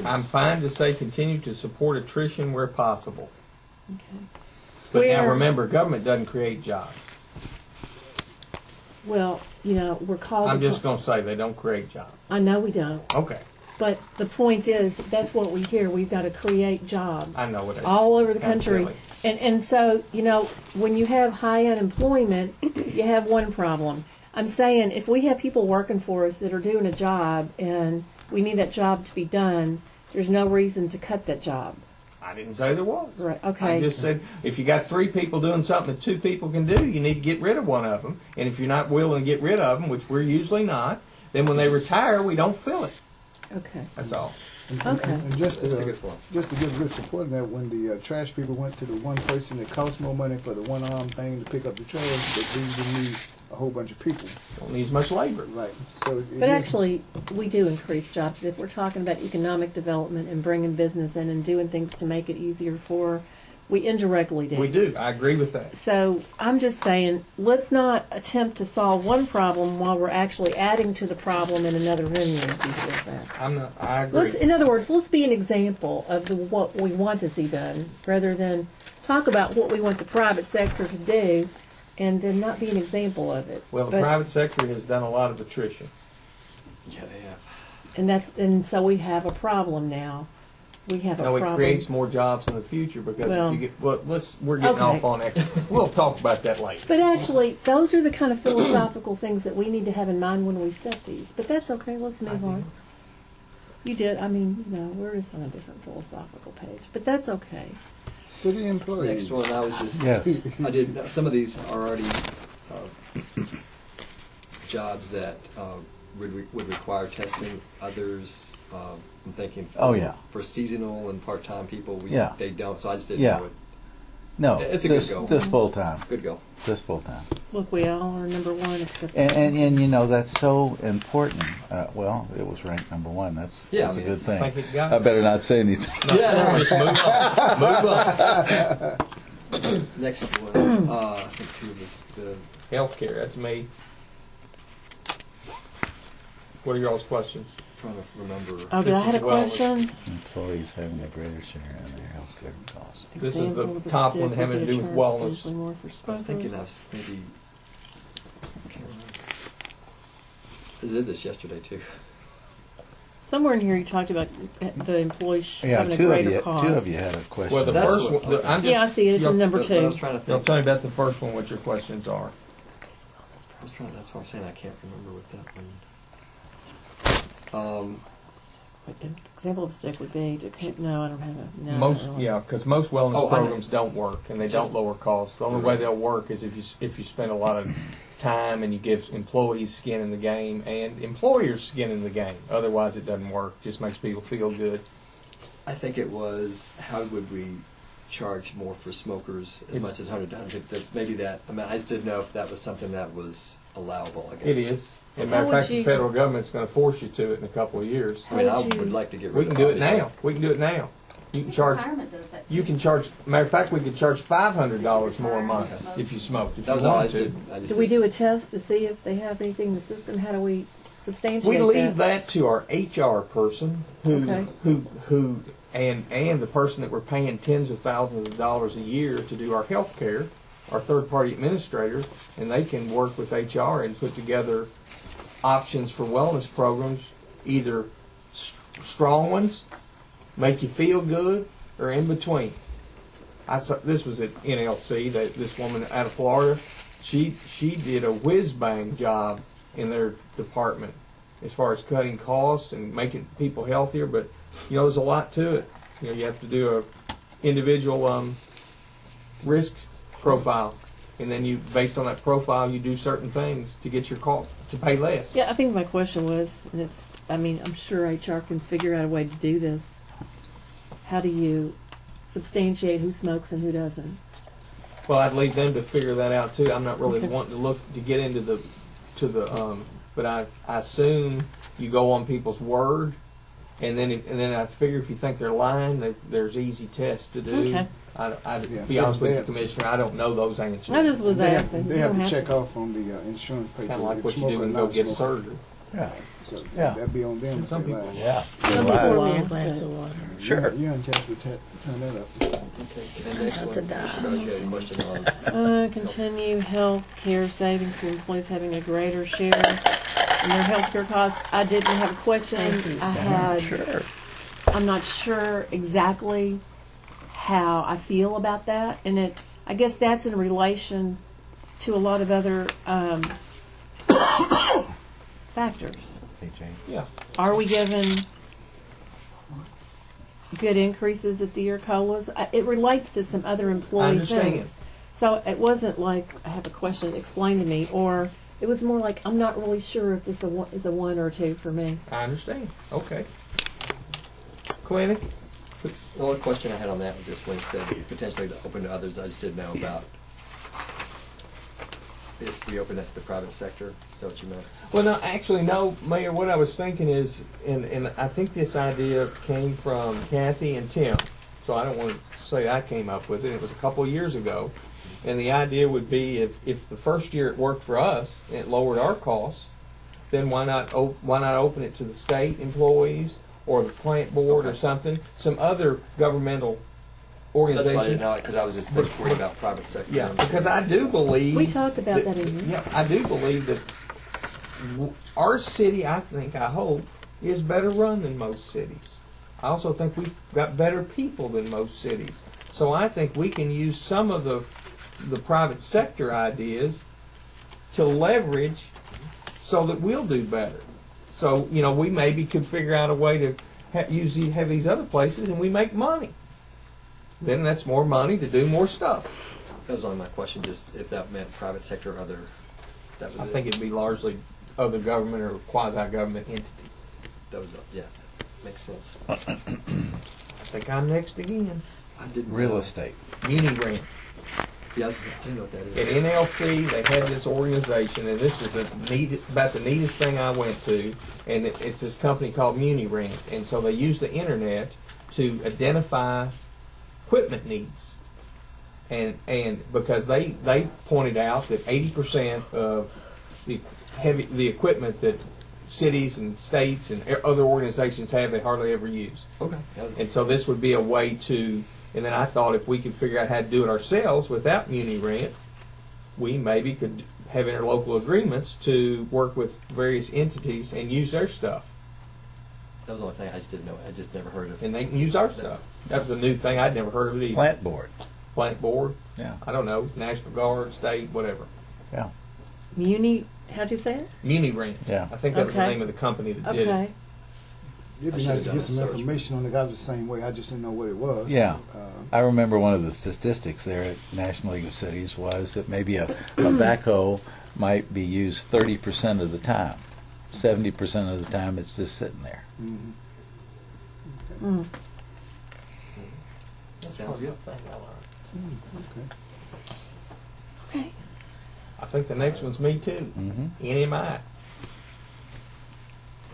I'm fine to say continue to support attrition where possible. Okay. But now remember, government doesn't create jobs. Well, we're called... I'm just going to say they don't create jobs. I know we don't. Okay. But the point is, that's what we hear. We've got to create jobs. I know it. All over the country. And so, when you have high unemployment, you have one problem. I'm saying if we have people working for us that are doing a job and we need that job to be done, there's no reason to cut that job. I didn't say there was. Right. Okay. I just said if you got 3 people doing something that 2 people can do, you need to get rid of one of them. And if you're not willing to get rid of them, which we're usually not, then when they retire, we don't fill it. Okay. That's all. Okay. And just That's a good point. to give good support in that, when the trash people went to the one person that cost more money for the one-arm thing to pick up the trash, but these didn't need a whole bunch of people. Don't need as much labor. Right. So But actually, we do increase jobs. If we're talking about economic development and bringing business in and doing things to make it easier we indirectly do. We do. I agree with that. So I'm just saying, let's not attempt to solve one problem while we're actually adding to the problem in another venue. If you feel that. I agree. In other words, let's be an example of what we want to see done, rather than talk about what we want the private sector to do, and then not be an example of it. Well, the private sector has done a lot of attrition. Yeah, they have. And so we have a problem now. We have a problem. It creates more jobs in the future because if you get. We're getting Okay. off on that. We'll talk about that later. But actually, those are the kind of philosophical things that we need to have in mind when we set these. But that's okay. Let's move on. You did. We're just on a different philosophical page. But that's okay. city employees. Next one, I was just. Yes. I did. Some of these are already jobs that would require testing. Others, I'm thinking. For seasonal and part-time people, they don't. So I just didn't know it. No, It's a good goal. Just full time. Good goal. Just full time. Look, we all are number one except. And that's so important. Well, it was ranked number 1. That's a good thing. I better not say anything. Yeah. Just move on. Next one. I think 2 of this. The Healthcare. That's me. What are y'all's questions? trying to remember. Oh, did I have a This is wellness. question? Employees having a greater share in their health care costs. This is the Example of a top stick one would having be to do with charged wellness. usually more for I was smokers. thinking of maybe. I can't remember. I did this yesterday too. Somewhere in here you talked about the employees Yeah, having a 2 greater of cost. you had a question. Well, the That's first what- one. I'm just, Yeah, I see it. It's in number But I was 2. trying to Y'all think. tell me about the first one. What your questions are? That's what I'm saying. I can't remember what that one. An example of a stick would be no, I don't have a no. Most, I don't yeah, because most wellness Oh, I know. programs don't work, and they Just- don't lower costs. The only way they'll work is if you spend a lot of time and you give employees skin in the game and employers skin in the game. Otherwise, it doesn't work. Just makes people feel good. I think it was how would we charge more for smokers as much as $100? Maybe that amount. I just didn't know if that was something that was allowable. I guess It is. As a How matter of would fact, the you- federal government's going to force you to it in a couple of years. I mean, I How would you- would like to get rid We of can do it obviously. now. We can do it now. You can charge. Retirement does that too. You can charge. Matter of fact, we could charge $500 more a month if you smoked. If That you was all I wanted just to. did. I just Do we did- do a test to see if they have anything in the system? How do we substantiate We leave that? that to our HR person, Okay. who and the person that we're paying tens of thousands of dollars a year to do our health care, our third-party administrators, and they can work with HR and put together options for wellness programs, either strong ones, make you feel good, or in between. This was at NLC. This woman out of Florida, she did a whiz-bang job in their department as far as cutting costs and making people healthier. But there's a lot to it. You have to do a individual risk profile and then you, based on that profile, you do certain things to get your cost to pay less. Yeah, I think my question was, and it's, I mean, I'm sure HR can figure out a way to do this. How do you substantiate who smokes and who doesn't? Well, I'd leave them to figure that out too. I'm not really Okay. wanting to get into the but I assume you go on people's word, and then I figure if you think they're lying, there's easy tests to do. Okay. I'd Yeah, be honest with they- you, Commissioner, I don't know those answers. I just was They asking. they You have don't to check to. off on the insurance paper. Kind of like if what you smoke do or when you go not get smoke. surgery. Yeah. So Yeah. that'd be on them if Some they people- lie. Yeah. Some Right. people Pour me a lie, glass but- of water. Sure. You're in charge of turn that up. Okay. And next one, Scott, you had a question on. Continue health care savings to employees having a greater share in their health care costs. I didn't have a question. Thank you, I Sarah. had, Sure. I'm not sure exactly how I feel about that. And I guess that's in relation to a lot of other factors. Yeah. Are we given good increases at the year COLAs? It relates to some other employee I understand. things. So it wasn't like, I have a question, explain to me, or it was more like, I'm not really sure if this is a one or a two for me. I understand. Okay. Clinic? The only question I had on that was just when it said potentially to open to others, I just didn't know about if we open that to the private sector. Is that what you meant? Well, no, actually, no, Mayor. What I was thinking is, and I think this idea came from Kathy and Tim, so I don't want to say I came up with it. It was a couple of years ago, and the idea would be if the first year it worked for us and it lowered our costs, then why not open it to the state employees or the plant board or something, some other governmental That's why I organization. didn't know it, because I was just worried about private sector. Yeah, because I do believe We talked about that in here. Yeah, I do believe that our city, I hope, is better run than most cities. I also think we've got better people than most cities. So I think we can use some of the private sector ideas to leverage so that we'll do better. So, we maybe could figure out a way to have these other places and we make money. Then that's more money to do more stuff. That was only my question, just if that meant private sector or other. That was I it. think it'd be largely other government or quasi-government entities. That was yeah. That makes sense. I think I'm next again. I didn't Real know. estate. Muni Grant. Yeah, I didn't know what that At is. NLC, they had this organization, and this was about the neatest thing I went to, and it's this company called Muni Grant, and so they use the internet to identify equipment needs. And because they pointed out that 80% of the equipment that cities and states and other organizations have, they hardly ever use. Okay. That was, And so this would be a way to, and then I thought if we could figure out how to do it ourselves without Muni Rent, we maybe could have interlocal agreements to work with various entities and use their stuff. that was the only thing I just didn't know. I just never heard of. And they can use our stuff. That was a new thing. I'd never heard of it either. Plant board. Plant board, Yeah. I don't know, National Guard, state, whatever. Yeah. Muni, how'd you say it? Muni Rent. Yeah. I think that was the Okay. name of the company that did Okay. it. It'd I be should've nice to done get a some search. information on it. I was the same way. I just didn't know what it was. Yeah. Uh, I remember one of the statistics there at National League of Cities was that maybe a backhoe might be used 30% of the time. 70% of the time it's just sitting there. mhm. Mm. Sounds good. Okay. I think the next one's me too. Mm-hmm. NMI.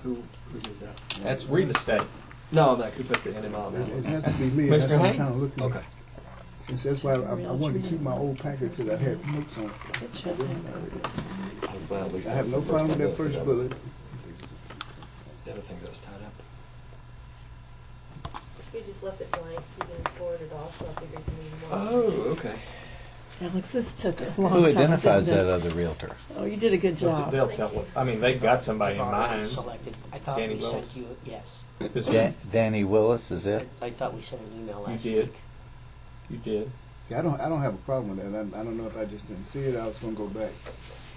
Who is that? That's real estate. No, I'm not. Who put the NMI on that It one? has to be me. That's Mr. what I'm Haynes? trying to look at. Okay. And so that's why I wanted to keep my old packet because I had notes on it. It should have. Well, at least I that have was no the first problem with one that listed. first was- bullet. The other things that was tied up. We just left it blank, so we didn't forward it off, so I figured you needed more. Oh, okay. Alex, this took us a long Who time. identifies didn't that it? other realtor? Oh, you did a good job. They'll tell. I mean, they've got somebody in I've already mind. selected. I thought Danny we Willis. sent you, yes. This Danny Willis, is it? I thought we sent an email You last did. week. You did. Yeah, I don't have a problem with that. I don't know if I just didn't see it. I was gonna go back.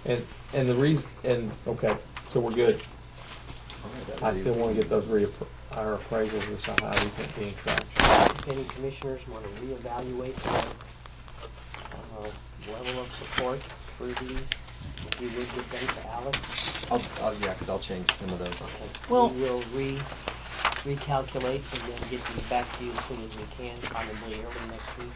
And the reason, and okay, so we're good. All right, that I was still easy. want to get those our appraisals or somehow we can be in traction. If any commissioners want to reevaluate their level of support for these, if you would give them to Alex. Yeah, because I'll change some of those. Okay. Well- We will recalculate and then get these back to you as soon as we can, probably early next week.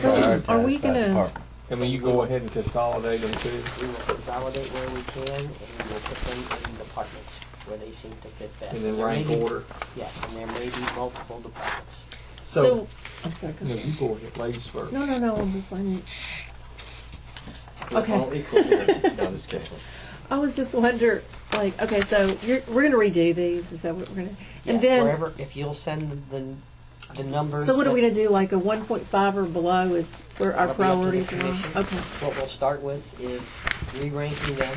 So, are we Prioritized by gonna? department. And will you go ahead and consolidate them too? We will consolidate where we can, and we will put them in departments where they seem to fit best. And then There may rank be- order? Yes, and there may be multiple departments. So, I'm sorry. Go No, ahead. you go ahead, ladies first. No, I'm just. Okay. All equal. No, just kidding. I was just wondering, like, okay, so we're gonna redo these. Is that what we're gonna? And Yeah, then, wherever, if you'll send the numbers. so what are we that- gonna do? Like a 1.5 or below is where our That'll be up to the priorities are. commission. Okay. What we'll start with is re-ranking them.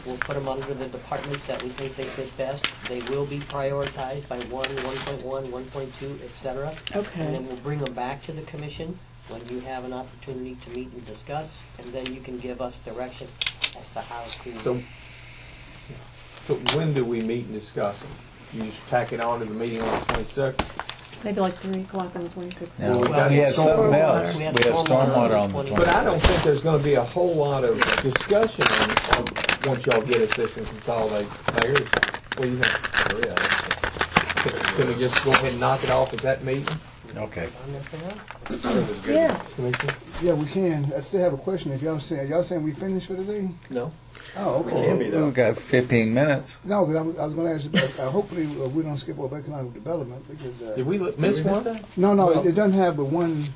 We'll put them under the departments that we think they fit best. They will be prioritized by 1.1, 1.2, et cetera. And Okay. then we'll bring them back to the commission when you have an opportunity to meet and discuss, and then you can give us direction as to how to. So when do we meet and discuss them? You just tack it on to the meeting on the 26th? Maybe like 3 o'clock on the 26th. Now, Well, we we got have something stormwater. else. We We have have stormwater stormwater on the 20. But I don't 26th. think there's gonna be a whole lot of discussion on once y'all get us this and consolidate. Mayor, what do you think? Can we just go ahead and knock it off at that meeting, Okay. Yeah. Commissioner? Yeah, we can. I still have a question. If y'all saying we finished for today? No, Oh, we okay. can be though. We've got 15 minutes. No, but I was going to ask you about, hopefully we don't skip over economic development because, Did we miss one? no, Well- it doesn't have but one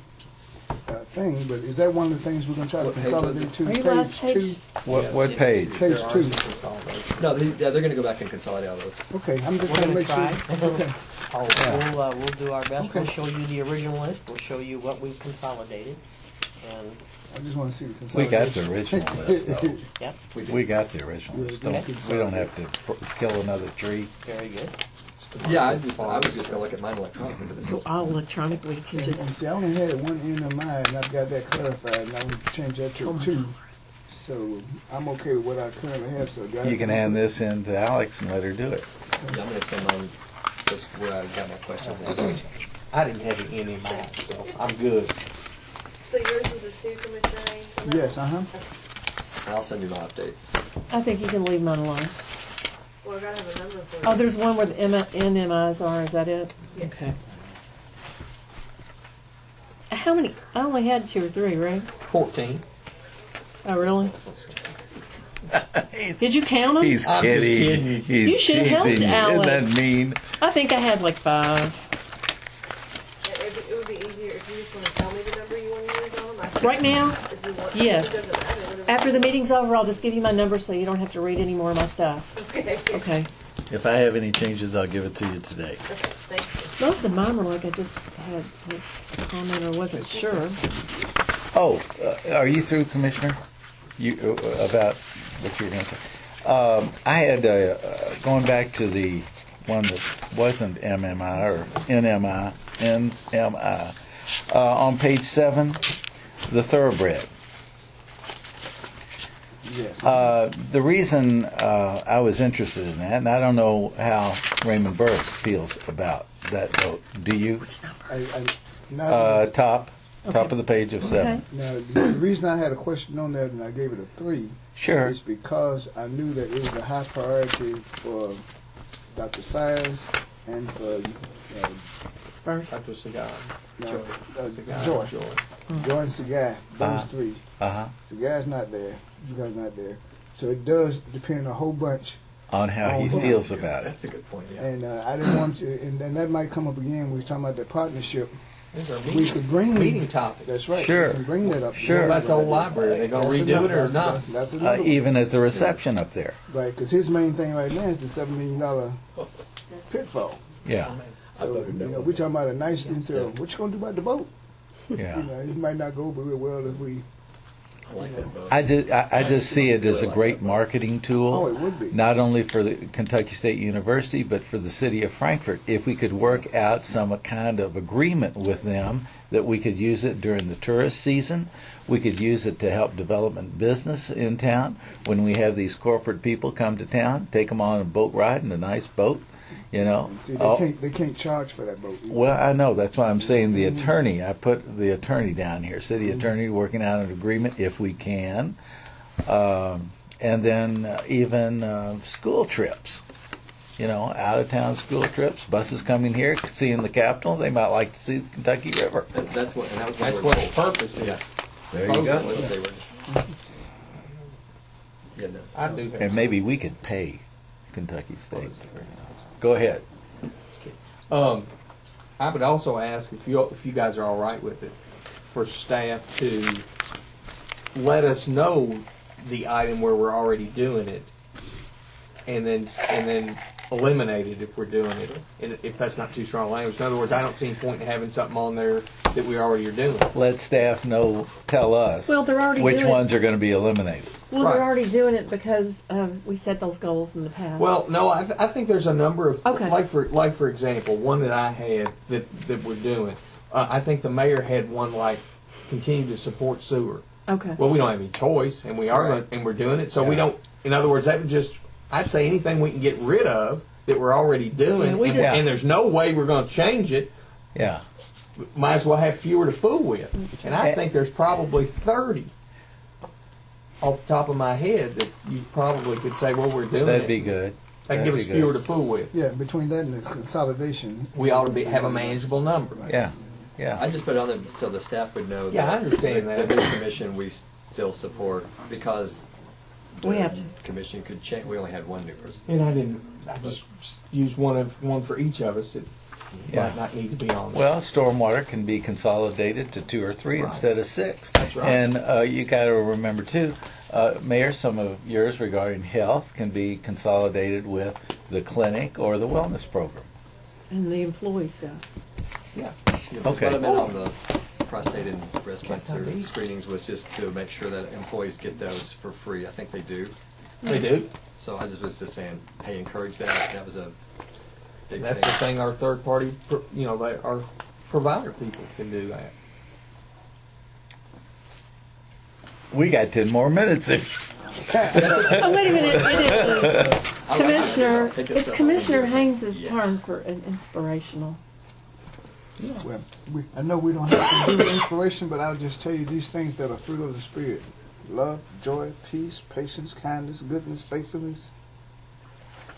thing, but is that one of the things we're going to try to What page was consolidate to? Are you last Page page? What page? Page There are 2. some consolidations. No, they're going to go back and consolidate all those. Okay, I'm just We're trying to gonna make sure. try. Okay. We'll do our best. We'll Okay. show you the original list. We'll show you what we've consolidated. And, I just want to see the We consolidation. got the original list, though. yep, We did. We got the original list. We don't have to kill another tree. very good. Yeah, I was just going to look at mine electronically, but this is. All electronically can just. And see, I only had one NMI, and I've got that clarified, and I want to change that to a 2. So I'm okay with what I currently have. So guys, You can hand this in to Alex and let her do it. Yeah, I'm going to send mine just where I got my questions. I didn't have it in him, so I'm good. So yours was a 2, Commissioner Haynes? on that? Yes, And I'll send you my updates. I think you can leave mine alone. Well, I gotta have a number for it. Oh, there's one where the NMIs are. Is that it? Yes. Okay. How many? I only had 2 or 3, right? 14. Oh, really? Did you count them? He's I'm just kidding. kidding you. He's You should have helped teasing you. Isn't that Alex. mean? I think I had like 5. It would be easier if you just want to tell me the number you want to use on them. I can- Right now? If you want. Yes. It doesn't matter. Whatever. After the meeting's over, I'll just give you my number so you don't have to read any more of my stuff. Okay. Okay. If I have any changes, I'll give it to you today. Okay, thank you. Most of mine were like I just had a comment or wasn't sure. Oh, are you through, Commissioner? You about what you were going to say? I had going back to the one that wasn't MMI or NMI on page 7, the thoroughbred. Yes. The reason I was interested in that, and I don't know how Raymond Burris feels about that vote. Do you? Now, Top of the page of 7. Okay. now, the reason I had a question on that and I gave it a 3 Sure. is because I knew that it was a high priority for Dr. Sires and for First. Dr. Segal. Joy. Joy. Joy and Sagai, those 3. Uh-huh. Sagai's not there. You guys not there. So it does depend a whole bunch. On how he Oh, feels about it. That's a good point, yeah. And I didn't want to, and then that might come up again. We was talking about the partnership. These are We could bring meeting topics. That's right. Sure. We can bring that up. Sure. What about the old library? Are they going to That's redo it or another- not? That's another one. Even at the reception up there. Right, because his main thing right now is the $7 million pitfall. Yeah. So, we're talking about a nice thing. So, what you going to do about the boat? Yeah. It might not go real well if we. I like that vote. I just see it as a great marketing Oh, tool, it would be. not only for the Kentucky State University, but for the city of Frankfort. If we could work out some kind of agreement with them that we could use it during the tourist season. We could use it to help development business in town. When we have these corporate people come to town, take them on a boat ride in a nice boat, you know. See, Oh, they can't charge for that boat. well, I know. That's why I'm saying the attorney. I put the attorney down here, city attorney, working out an agreement if we can. And then even school trips. You know, out-of-town school trips, buses coming here, seeing the Capitol. They might like to see the Kentucky River. That's what, and that was That's we're what the told. purpose is. Yeah. There you go. What they were- Yeah, no. I do have And maybe we could pay Kentucky State. Go ahead. I would also ask if you guys are all right with it, for staff to let us know the item where we're already doing it, and then eliminate it if we're doing it, and if that's not too strong language. In other words, I don't see any point in having something on there that we already are doing. Let staff know, tell us Well, they're already which doing ones are going to be eliminated. Well, Right. they're already doing it because we set those goals in the past. Well, no, I think there's a number of Okay. like for example, one that I had that we're doing. I think the mayor had one like continue to support sewer. okay. Well, we don't have any choice, and we are, Right. and we're doing it. So we Yeah. don't. In other words, that would just. I'd say anything we can get rid of that we're already doing, Yeah, we and, just- and there's no way we're going to change it. Yeah. Might as well have fewer to fool with. And I Eh. think there's probably 30 off the top of my head that you probably could say, well, we're doing That'd it. be good. That can give us That'd be fewer good. to fool with. Yeah, between that and the consolidation. We ought to have a manageable number. Yeah. Yeah. I just put it on there so the staff would know Yeah, that I understand the that. new commission we still support because We the have to. commission could change. We only had one new person. And I didn't. I just used one for each of us. It Yeah. might not need to be on there. Well, stormwater can be consolidated to 2 or 3 Right. instead of 6. That's right. And you got to remember too, Mayor, some of yours regarding health can be consolidated with the clinic or the wellness program. And the employee stuff. Yeah. Okay. What I meant on the prostate and breast cancer screenings was just to make sure that employees get those for free. I think they do. They do. So I just was just saying, hey, encourage that. That was a big That's the thing. thing. Our third party, our provider people can do that. We got 10 more minutes. Oh, wait a minute. It is Commissioner. Take this It's stuff Commissioner on. Haynes' Yeah. turn for an inspirational. Well, I know we don't have to do the inspiration, but I'll just tell you these things that are fruit of the Spirit. Love, joy, peace, patience, kindness, goodness, faithfulness,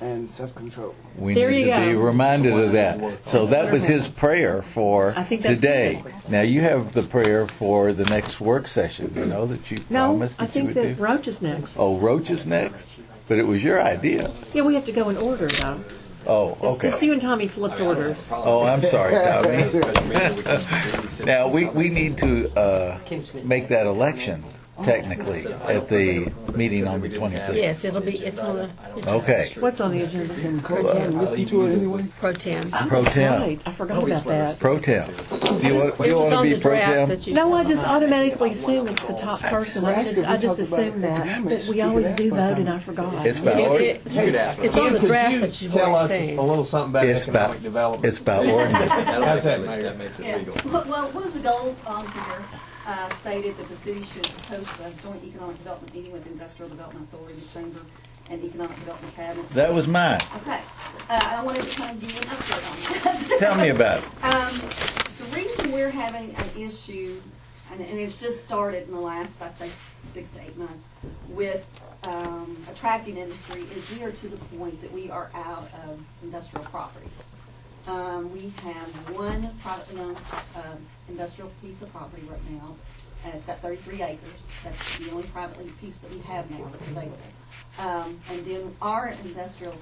and self-control. We There need you to be go. reminded of that. So that was his prayer for I think that's today. good. Now you have the prayer for the next work session, you know, that you No, promised I that you think would that do. Roach is next. Oh, Roach is next? But it was your idea. Yeah, we have to go in order, though. Oh, It's okay. just you and Tommy flipped orders. Oh, I'm sorry, Tommy. Special meeting, we can- Now, we need to make that election, technically, at the meeting on the 26th. Yes, it's on the Okay. What's on the agenda? Can we call and listen to it anyway? pro tem. Pro tem. Right, I forgot about that. Pro tem. Do you want It was to on be the pro draft tem? that you No, I sent just out. automatically assume it's the top person. I just assume that. But we always do vote, and I forgot. It's about, It's You could ask for it's on the Could draft you that you've tell already us seen. a little something about It's about- economic development? it's about ordinance. How's that, Mayor? That makes it Yeah. legal. Well, one of the goals on here stated that the city should host a joint economic development meeting with the Industrial Development Authority, the Chamber, and Economic Development Cabinet. That was mine. Okay. I wanted to kind of give you an update on that. Tell me about it. The reason we're having an issue, and it's just started in the last, I'd say, 6 to 8 months, with attracting industry, is we are to the point that we are out of industrial properties. We have one privately owned industrial piece of property right now. It's got 33 acres. That's the only privately piece that we have now that's available. And then our industrial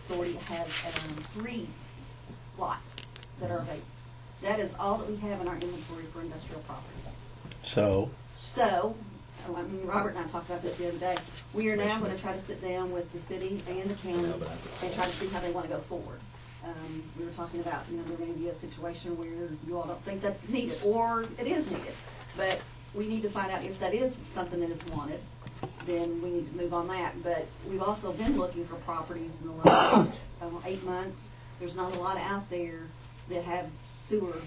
authority has 3 lots that are available. That is all that we have in our inventory for industrial properties. So, I mean, Robert and I talked about this the other day. We are now going to try to sit down with the city and the county and try to see how they want to go forward. We were talking about, there may be a situation where you all don't think that's needed, or it is needed. But we need to find out if that is something that is wanted, then we need to move on that. But we've also been looking for properties in the last 8 months. There's not a lot out there that have sewer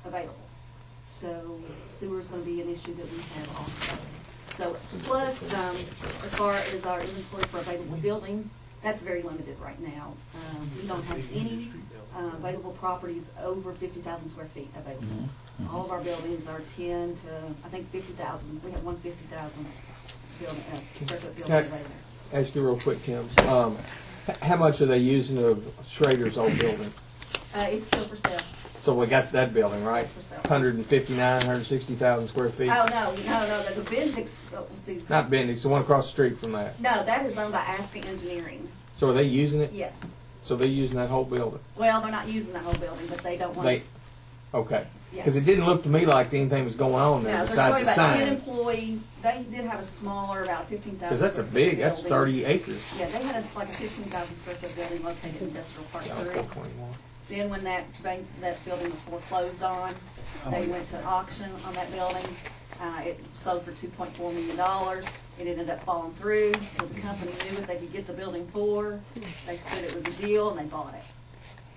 available. So sewer's gonna be an issue that we have also. So plus, as far as our inventory for available buildings, that's very limited right now. We don't have any available properties over 50,000 square feet available. All of our buildings are 10 to, I think, 50,000. We have one 50,000 building, square foot building available. Ask you real quick, Kim. How much are they using of Schrader's old building? It's still for sale. So we got that building, right? For sale. 159, 160,000 square feet? Oh, no, the Bendix, let's see. Not Bendix, the one across the street from that. No, that is owned by Asking Engineering. So are they using it? Yes. So they're using that whole building? Well, they're not using the whole building, but they don't want They, to. okay. Yeah. Because it didn't look to me like anything was going on there No, they're talking besides the about 10 sign. employees. They did have a smaller, about 15,000. Because that's a square big, foot that's building. 30 acres. Yeah, they had like a 15,000 square foot building located in Industrial Park 3. 421. Then when that building was foreclosed on, they went to auction on that building. It sold for $2.4 million. It ended up falling through, so the company knew what they could get the building for. They said it was a deal, and they bought it.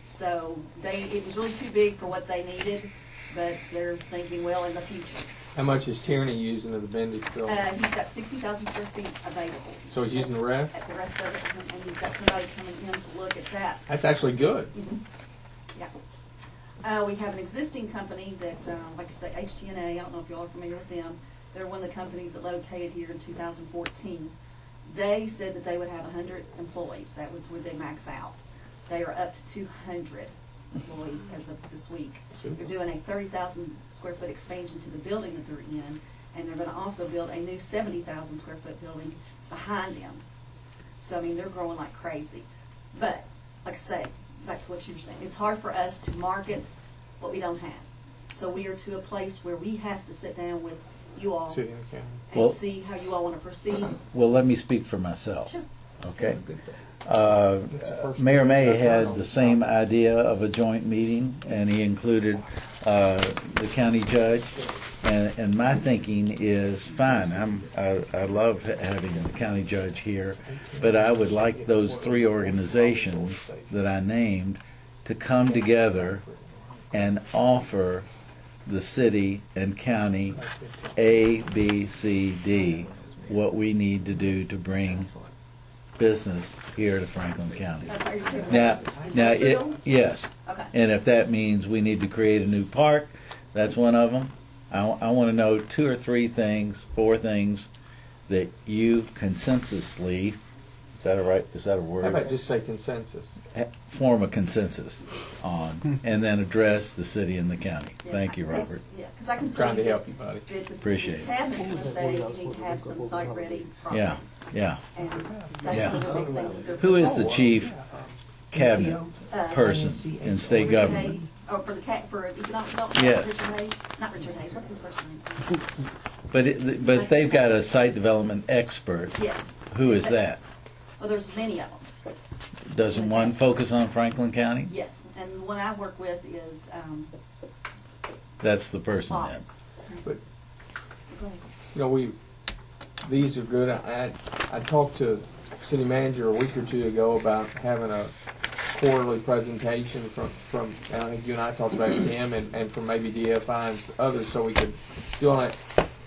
So it was really too big for what they needed, but they're thinking, well, in the future. How much is Tierney using of the Bendix building? He's got 60,000 square feet available. So he's using the rest? At the rest of it, and he's got somebody coming in to look at that. That's actually good. Yeah. We have an existing company that, like I say, HTNA, I don't know if y'all are familiar with them. They're one of the companies that located here in 2014. They said that they would have 100 employees. That was where they max out. They are up to 200 employees as of this week. They're doing a 30,000 square foot expansion to the building that they're in, and they're going to also build a new 70,000 square foot building behind them. So, I mean, they're growing like crazy. But, like I say, back to what you were saying, it's hard for us to market what we don't have. So we are to a place where we have to sit down with you all City and county. and Well- see how you all want to proceed. Well, let me speak for myself. Sure. Okay. It's the first Mayor one. May had the same idea of a joint meeting, and he included the county judge. And my thinking is fine. I love having the county judge here, but I would like those three organizations that I named to come together and offer the city and county A, B, C, D what we need to do to bring business here to Franklin County. Are you doing Now, this yes, industrial? Okay. and if that means we need to create a new park, that's one of them. I want to know 2 or 3 things, 4 things that you consensusly, is that a How word? about just say consensus? Form a consensus on, and then address the city and the county. Yeah, Thank you, because- Robert. Yeah, because I can I'm trying to tell help you, buddy. that the Appreciate it. cabinet's going to say you need to have some site-ready property. Yeah, yeah. And that's Yeah. one of the big things that they're. Who is the chief cabinet person in state government? Oh, for economic development? Yes. Richard Hayes? Not Richard Hayes, what's his first name? But if they've got a site development expert, Yes. who is that? Well, there's many of them. Doesn't one focus on Franklin County? Yes, and the one I work with is, That's the person Bob. then. But, go ahead. you know, these are good. I talked to city manager a week or 2 ago about having a quarterly presentation from I think you and I talked about him and from maybe DFI and others, so we could do all that.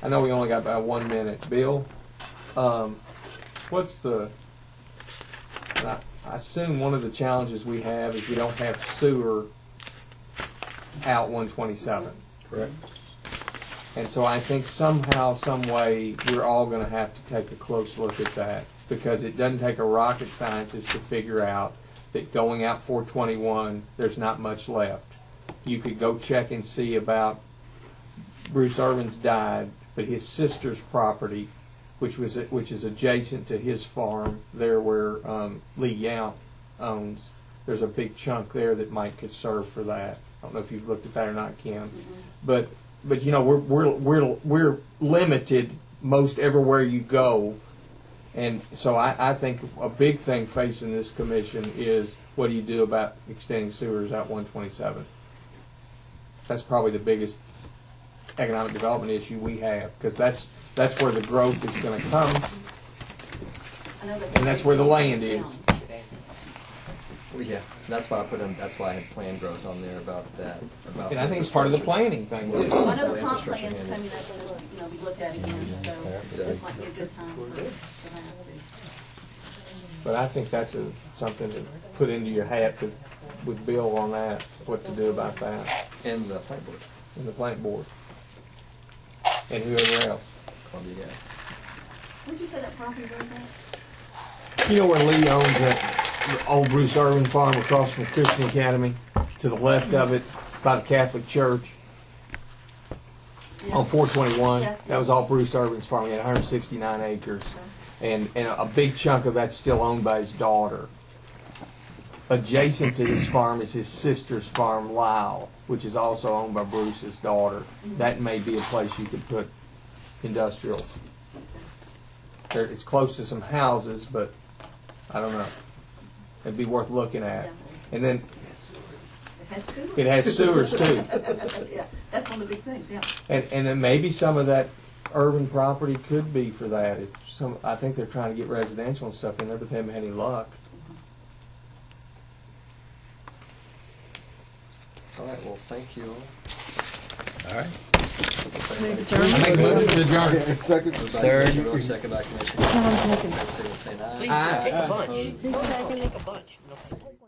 I know we only got about 1 minute. Bill, what's the? I assume one of the challenges we have is we don't have sewer out 127. Correct. And so I think somehow, some way, we're all going to have to take a close look at that, because it doesn't take a rocket scientist to figure out that going out 421, there's not much left. You could go check and see about Bruce Irvin's died, but his sister's property, which is adjacent to his farm, there where Lee Yount owns, there's a big chunk there that might could serve for that. I don't know if you've looked at that or not, Kim, but you know we're limited most everywhere you go, and so I think a big thing facing this commission is what do you do about extending sewers out 127? That's probably the biggest economic development issue we have, because that's where the growth is going to come, I know that and that's where the land is. Well, yeah, that's why I put in, that's why I had plan growth on there about that. About And I think it's part of the planning thing. I know the comp Infrastructure plan's handling. coming up, and it'll be looked at again, so this might be a good time for that. But I think that's something to put into your hat with Bill on that, what to do about that, And the plant board, and the plant board, and whoever else. Columbia Gas. Where'd you say that property was at? You know where Lee owns the old Bruce Irvin farm across from Christian Academy? To the left of it, by the Catholic Church, Yeah. on 421. Yeah. That was all Bruce Irvin's farm. He had 169 acres. And a big chunk of that's still owned by his daughter. Adjacent to his farm is his sister's farm, Lyle, which is also owned by Bruce's daughter. That may be a place you could put industrial. It's close to some houses, but I don't know. It'd be worth looking at. Yeah. And then It has sewers. it has sewers too. Yeah, that's one of the big things, yeah. And then maybe some of that urban property could be for that. I think they're trying to get residential and stuff in there, but they haven't had any luck. All right, well, thank you all. All right. I think moving to adjourn. Second. Third. Second by Commissioner. Someone's making Favor, say saying aye. Please Aye. take a bunch. Opposed? Take a bunch. No.